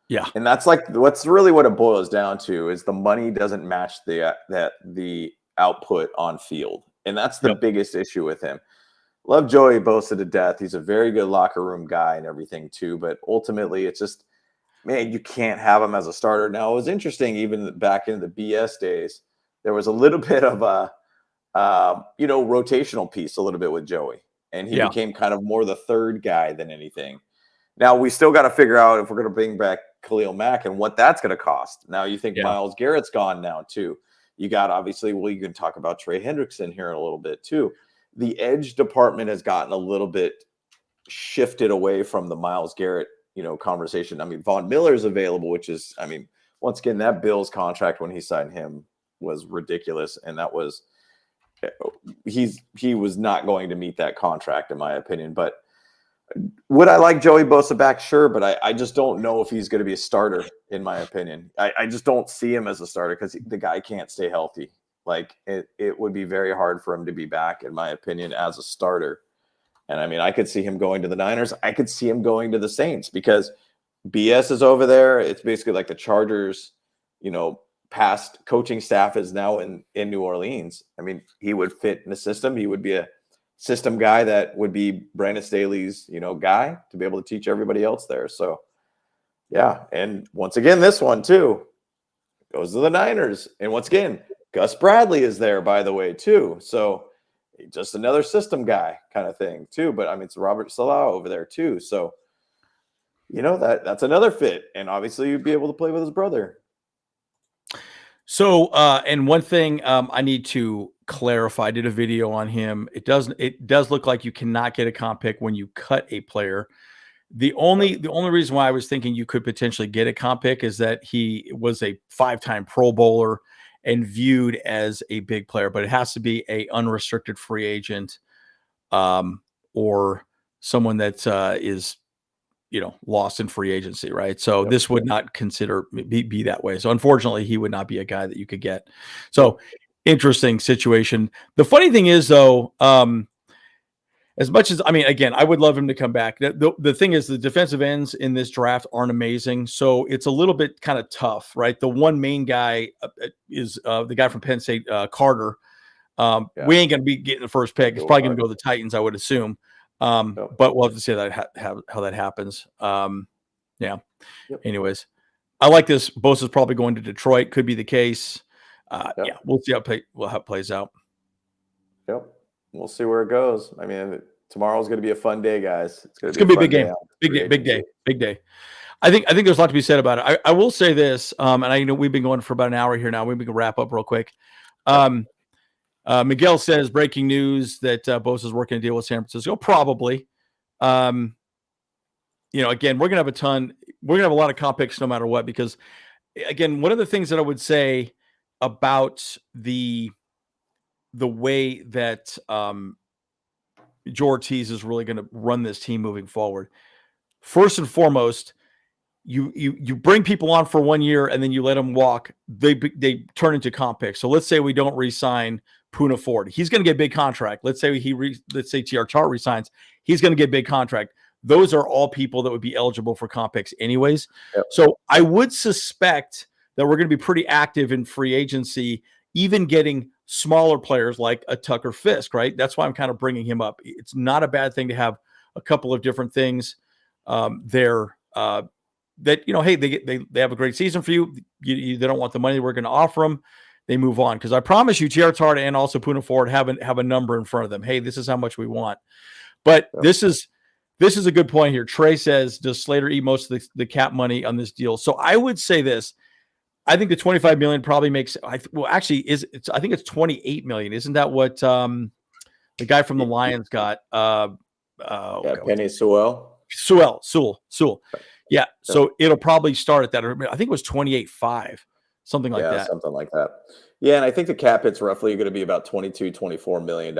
Yeah. And that's like what's really what it boils down to is the money doesn't match the output on field. And that's the biggest issue with him. Love Joey Bosa to death. He's a very good locker room guy and everything too. But ultimately, it's just, man, you can't have him as a starter. Now, it was interesting, even back in the BS days, there was a little bit of a, rotational piece a little bit with Joey. and he became kind of more the third guy than anything. Now we still got to figure out if we're going to bring back Khalil Mack and what that's going to cost. Now you think Myles Garrett's gone now too. You got obviously, well, you can talk about Trey Hendrickson here in a little bit too. The edge department has gotten a little bit shifted away from the Myles Garrett, conversation. I mean, Von Miller's available, which is, once again, that Bills contract when he signed him was ridiculous. And that was, he was not going to meet that contract in my opinion. But would I like Joey Bosa back? Sure. But I just don't know if he's going to be a starter in my opinion. I just don't see him as a starter because the guy can't stay healthy. Like it would be very hard for him to be back in my opinion as a starter. And I could see him going to the Niners. I could see him going to the Saints because BS is over there. It's basically like the Chargers, past coaching staff is now in New Orleans. He would fit in the system. He would be a system guy that would be Brandon Staley's, guy to be able to teach everybody else there. So, yeah. And once again, this one too goes to the Niners. And once again, Gus Bradley is there, by the way, too. So just another system guy kind of thing too. But it's Robert Salah over there too. So, that's another fit. And obviously you'd be able to play with his brother. So, and one thing I need to clarify, I did a video on him. It does look like you cannot get a comp pick when you cut a player. The only reason why I was thinking you could potentially get a comp pick is that he was a 5-time Pro Bowler and viewed as a big player, but it has to be a unrestricted free agent, or someone that is, lost in free agency, right? So this would not consider be that way. So unfortunately, he would not be a guy that you could get. So interesting situation. The funny thing is, though, as much as again, I would love him to come back. The thing is, the defensive ends in this draft aren't amazing, so it's a little bit kind of tough, right? The one main guy is the guy from Penn State, Carter. We ain't going to be getting the first pick. It's probably going to go to the Titans, I would assume. But we'll have to see how that happens. Anyways, I like this. Bosa's probably going to Detroit. Could be the case. We'll see how it plays out. Yep. We'll see where it goes. Tomorrow's going to be a fun day, guys. It's going to be a big game. Big day. I think there's a lot to be said about it. I will say this, and I know we've been going for about an hour here now. We can wrap up real quick. Miguel says breaking news that Bosa's working a deal with San Francisco. Probably. Again, we're gonna have a lot of comp picks no matter what, because again, one of the things that I would say about the way that Joe Hortiz is really going to run this team moving forward. First and foremost, you bring people on for 1 year and then you let them walk. They turn into comp picks. So let's say we don't re-sign Poona Ford. He's going to get a big contract. Let's say TR Tart resigns. He's going to get a big contract. Those are all people that would be eligible for comp picks anyways. Yep. So I would suspect that we're going to be pretty active in free agency, even getting smaller players like a Tucker Fisk, right? That's why I'm kind of bringing him up. It's not a bad thing to have a couple of different things there that, hey, they have a great season for you. They don't want the money we're going to offer them. They move on. Because I promise you, TR Tart and also Poona Ford have a number in front of them. Hey, this is how much we want. But this is a good point here. Trey says, does Slater eat most of the cap money on this deal? So I would say this. I think the $25 million probably makes. I think it's $28 million. Isn't that what the guy from the Lions got? Penny Sewell. Sewell. Yeah. So it'll probably start at that. I think it was 28.5, something like that. Something like that. Yeah, and I think the cap hit's roughly going to be about $24 million.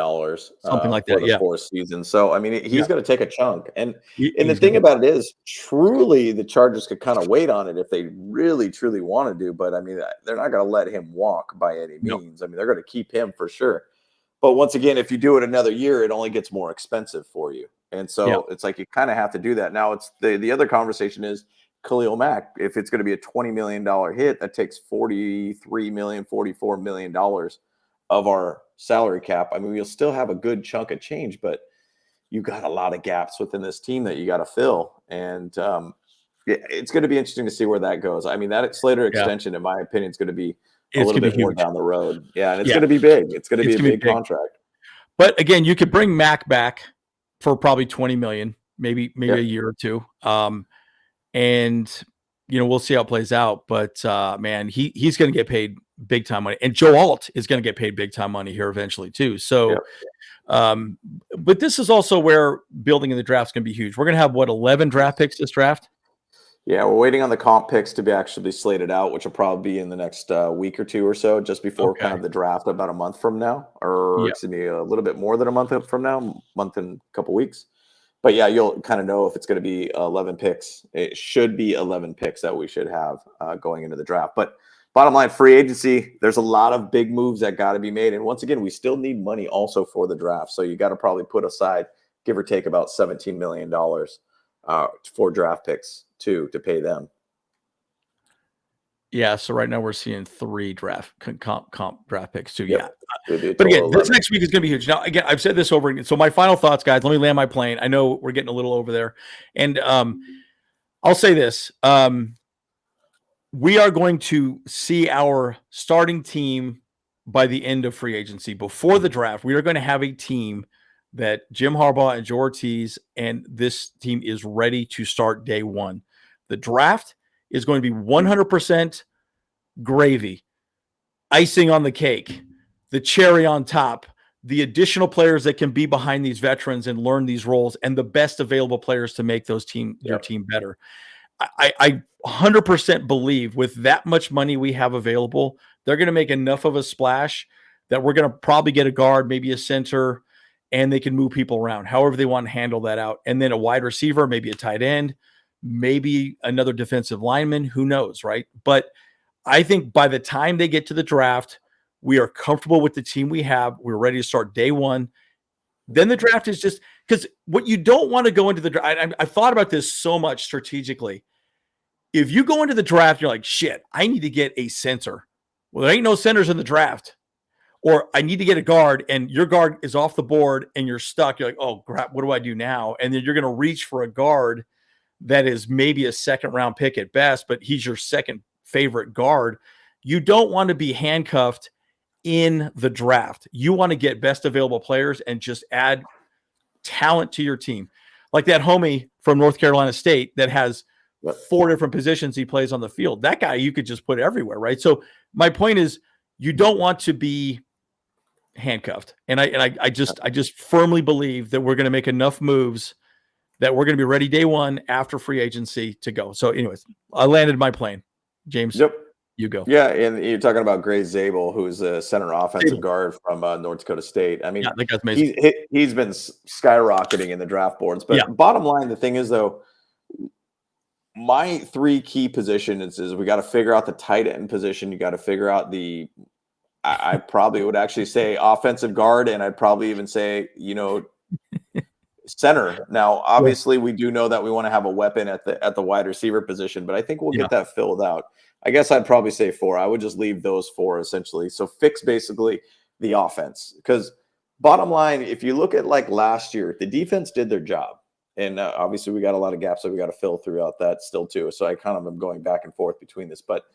Something like that. For the fourth season. So he's going to take a chunk. And the thing about it is, truly, the Chargers could kind of wait on it if they really, truly want to do. But they're not going to let him walk by any means. They're going to keep him for sure. But once again, if you do it another year, it only gets more expensive for you. And so it's like you kind of have to do that. Now, it's the other conversation is Khalil Mack. If it's going to be a $20 million hit, that takes $43 million, $44 million of our salary cap. We'll still have a good chunk of change, but you got a lot of gaps within this team that you got to fill. And it's going to be interesting to see where that goes. That Slater extension, in my opinion, is going to be a little bit more down the road. Yeah, and it's going to be big. It's going to be a big contract. But again, you could bring Mack back for probably 20 million, maybe a year or two. And we'll see how it plays out. But man, he's going to get paid big time money, and Joe Alt is going to get paid big time money here eventually too. So, but this is also where building in the draft is going to be huge. We're going to have 11 draft picks this draft. Yeah, we're waiting on the comp picks to be actually slated out, which will probably be in the next week or two or so, just before kind of the draft, about a month from now, or excuse me, a little bit more than a month from now, month and a couple weeks. But yeah, you'll kind of know if it's going to be 11 picks. It should be 11 picks that we should have going into the draft. But bottom line, free agency, there's a lot of big moves that got to be made. And once again, we still need money also for the draft. So you got to probably put aside, give or take, about $17 million for draft picks to pay them. Yeah, so right now we're seeing 3 comp draft picks too. Yeah. But again, this next week is going to be huge. Now, again, I've said this over again. So my final thoughts, guys, let me land my plane. I know we're getting a little over there. And I'll say this. We are going to see our starting team by the end of free agency. Before the draft, we are going to have a team that Jim Harbaugh and Joe Hortiz, and this team is ready to start day one. The draft is going to be 100% gravy, icing on the cake, the cherry on top, the additional players that can be behind these veterans and learn these roles, and the best available players to make those your team better. I 100% believe with that much money we have available, they're going to make enough of a splash that we're going to probably get a guard, maybe a center, and they can move people around however they want to handle that out. And then a wide receiver, maybe a tight end, maybe another defensive lineman, who knows, right? But I think by the time they get to the draft, we are comfortable with the team we have. We're ready to start day one. Then the draft is just because what you don't want to go into the draft. I've thought about this so much strategically. If you go into the draft, you're like, shit, I need to get a center. Well, there ain't no centers in the draft. Or I need to get a guard, and your guard is off the board and you're stuck. You're like, oh, crap, what do I do now? And then you're going to reach for a guard that is maybe a second-round pick at best, but he's your second favorite guard. You don't want to be handcuffed in the draft. You want to get best available players and just add talent to your team. Like that homie from North Carolina State that has 4 different positions he plays on the field. That guy you could just put everywhere, right? So my point is you don't want to be handcuffed. And I just firmly believe that we're going to make enough moves that we're going to be ready day one after free agency to go. So anyways, I landed my plane. James, you go. Yeah, and you're talking about Gray Zabel, who's a center offensive guard from North Dakota State. I mean, that guy's amazing. He's been skyrocketing in the draft boards. But bottom line, the thing is, though, my 3 key positions is we got to figure out the tight end position. You got to figure out I probably would actually say offensive guard, and I'd probably even say, center. Now, obviously, we do know that we want to have a weapon at the wide receiver position, but I think we'll get that filled out. I guess I'd probably say 4. I would just leave those 4 essentially. So fix basically the offense, because bottom line, if you look at like last year, the defense did their job, and obviously we got a lot of gaps that we got to fill throughout that still too. So I kind of am going back and forth between this, but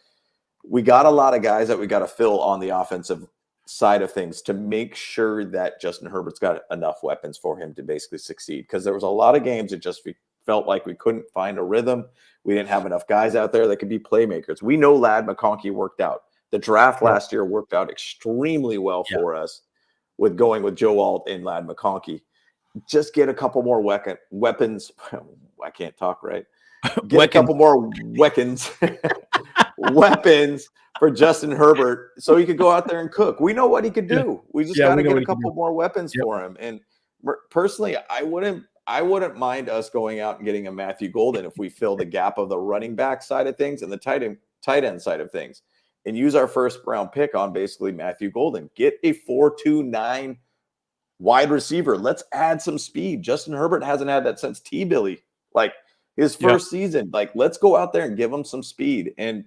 we got a lot of guys that we got to fill on the offensive side of things to make sure that Justin Herbert's got enough weapons for him to basically succeed. Because there was a lot of games that just felt like we couldn't find a rhythm. We didn't have enough guys out there that could be playmakers. We know Ladd McConkey worked out. The draft last year worked out extremely well for us with going with Joe Alt and Ladd McConkey. Just get a couple more weapons. I can't talk right. Get a couple more weapons. Weapons for Justin Herbert so he could go out there and cook. We know what he could do. We just got to get a couple more weapons for him. And personally, I wouldn't mind us going out and getting a Matthew Golden if we fill the gap of the running back side of things and the tight end side of things, and use our first round pick on basically Matthew Golden. Get a 4.29 wide receiver. Let's add some speed. Justin Herbert hasn't had that since T-Billy, like his first season. Like, let's go out there and give him some speed and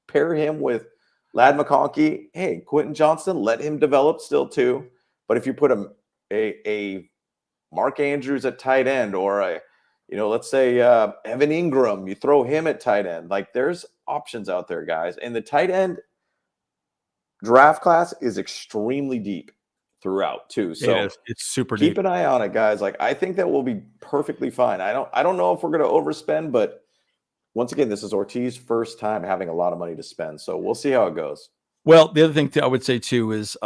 pair him with Ladd McConkey. Hey, Quentin Johnston, let him develop still too. But if you put a Mark Andrews at tight end, or let's say Evan Ingram, you throw him at tight end. Like, there's options out there, guys. And the tight end draft class is extremely deep. throughout too. So it's super keep deep. an eye on it, guys. Like, I think that we'll be perfectly fine. I don't know if we're going to overspend, but once again, this is Ortiz's first time having a lot of money to spend. So we'll see how it goes. Well, the other thing I would say too is,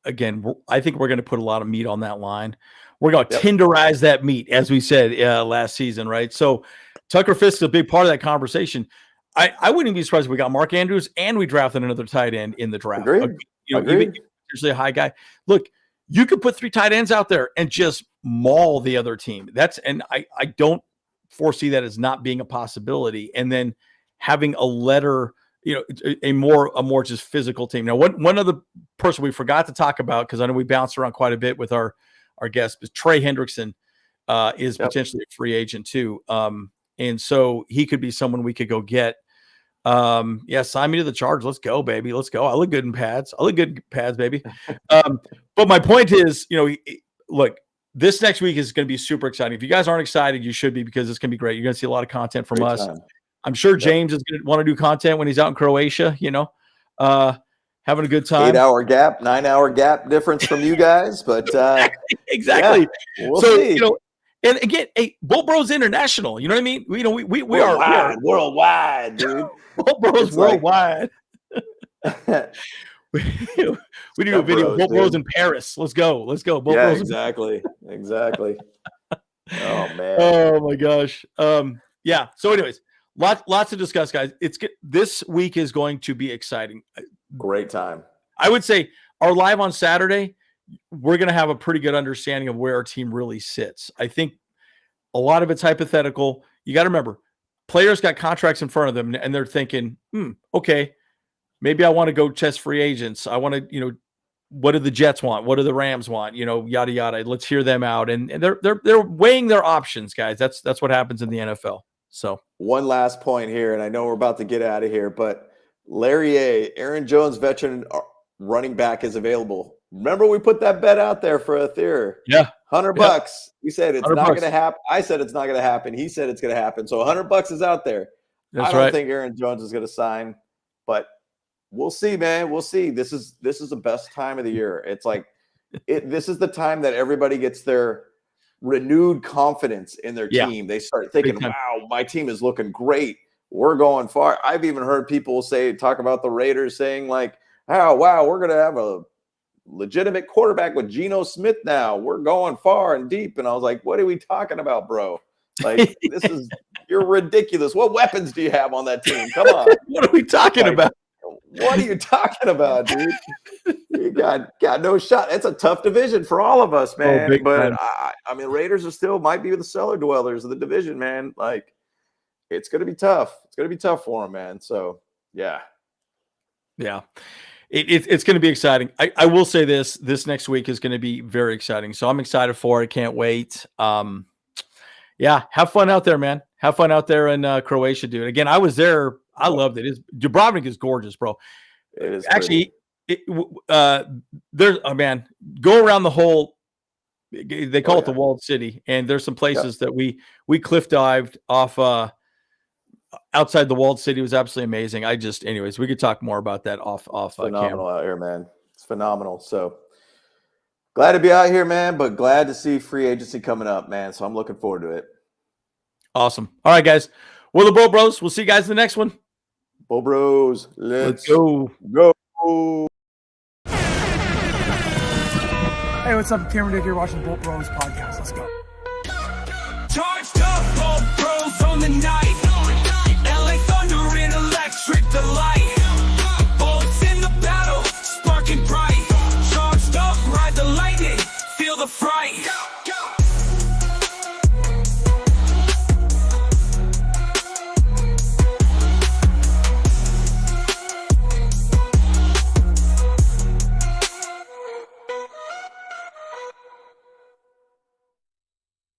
again, I think we're going to put a lot of meat on that line. We're going to tenderize that meat, as we said last season, right? So Tucker Fisk is a big part of that conversation. I wouldn't be surprised if we got Mark Andrews and we drafted another tight end in the draft. Agreed. Even usually a high guy. Look, you could put 3 tight ends out there and just maul the other team. I don't foresee that as not being a possibility. And then having a letter, a more just physical team. Now, one other person we forgot to talk about, because I know we bounced around quite a bit with our guest, is Trey Hendrickson is potentially a free agent too. And so he could be someone we could go get. Sign me to the Charge. Let's go, baby. Let's go. I look good in pads. Baby. But my point is, look, this next week is going to be super exciting. If you guys aren't excited, you should be, because it's going to be great. You're going to see a lot of content from us. I'm sure James is going to want to do content when he's out in Croatia, having a good time. 8-hour gap, 9-hour gap difference from you guys, but exactly. Yeah, we'll see. And again, Bolt Bros International. You know what I mean? We are worldwide, dude. Bolt Bros worldwide. we do a video. Bolt Bros in Paris. Let's go. Bolt Bros. Exactly. Oh man. Oh my gosh. So, anyways, lots to discuss, guys. This week is going to be exciting. Great time. I would say our live on Saturday, we're going to have a pretty good understanding of where our team really sits. I think a lot of it's hypothetical. You got to remember, players got contracts in front of them, and they're thinking, okay, maybe I want to go test free agents. I want to, what do the Jets want? What do the Rams want? Yada, yada. Let's hear them out. And they're weighing their options, guys. That's what happens in the NFL. So one last point here, and I know we're about to get out of here, but Larry Aaron Jones, veteran running back, is available. Remember, we put that bet out there for a theory. Yeah. $100. We said it's not going to happen. I said it's not going to happen. He said it's going to happen. So $100 is out there. I don't think Aaron Jones is going to sign, but we'll see, man. We'll see. This is the best time of the year. It's like this is the time that everybody gets their renewed confidence in their team. They start thinking, wow, my team is looking great. We're going far. I've even heard people talk about the Raiders saying like, oh, wow, we're going to have a legitimate quarterback with Geno Smith now. We're going far and deep. And I was like, what are we talking about, bro? Like, you're ridiculous. What weapons do you have on that team? Come on. What are we talking about? What are you talking about, dude? You got no shot. It's a tough division for all of us, man. But I mean, Raiders might be the cellar dwellers of the division, man. Like, it's going to be tough. It's going to be tough for them, man. So, yeah. It's going to be exciting. I will say this next week is going to be very exciting. So I'm excited for it. Can't wait. Have fun out there, man. Have fun out there in Croatia, dude. Again, I was there. I loved it. Dubrovnik is gorgeous, bro. It is actually. There's go around the whole. They call it the walled city, and there's some places that we cliff dived off. Outside the walled city was absolutely amazing. Anyways, we could talk more about that off. Phenomenal out here, man. It's phenomenal. So glad to be out here, man. But glad to see free agency coming up, man. So I'm looking forward to it. Awesome. All right, guys. We're the Bo Bros. We'll see you guys in the next one. Bo Bros. Let's go. Hey, what's up? Cameron Dick here watching the Bolt Bros podcast.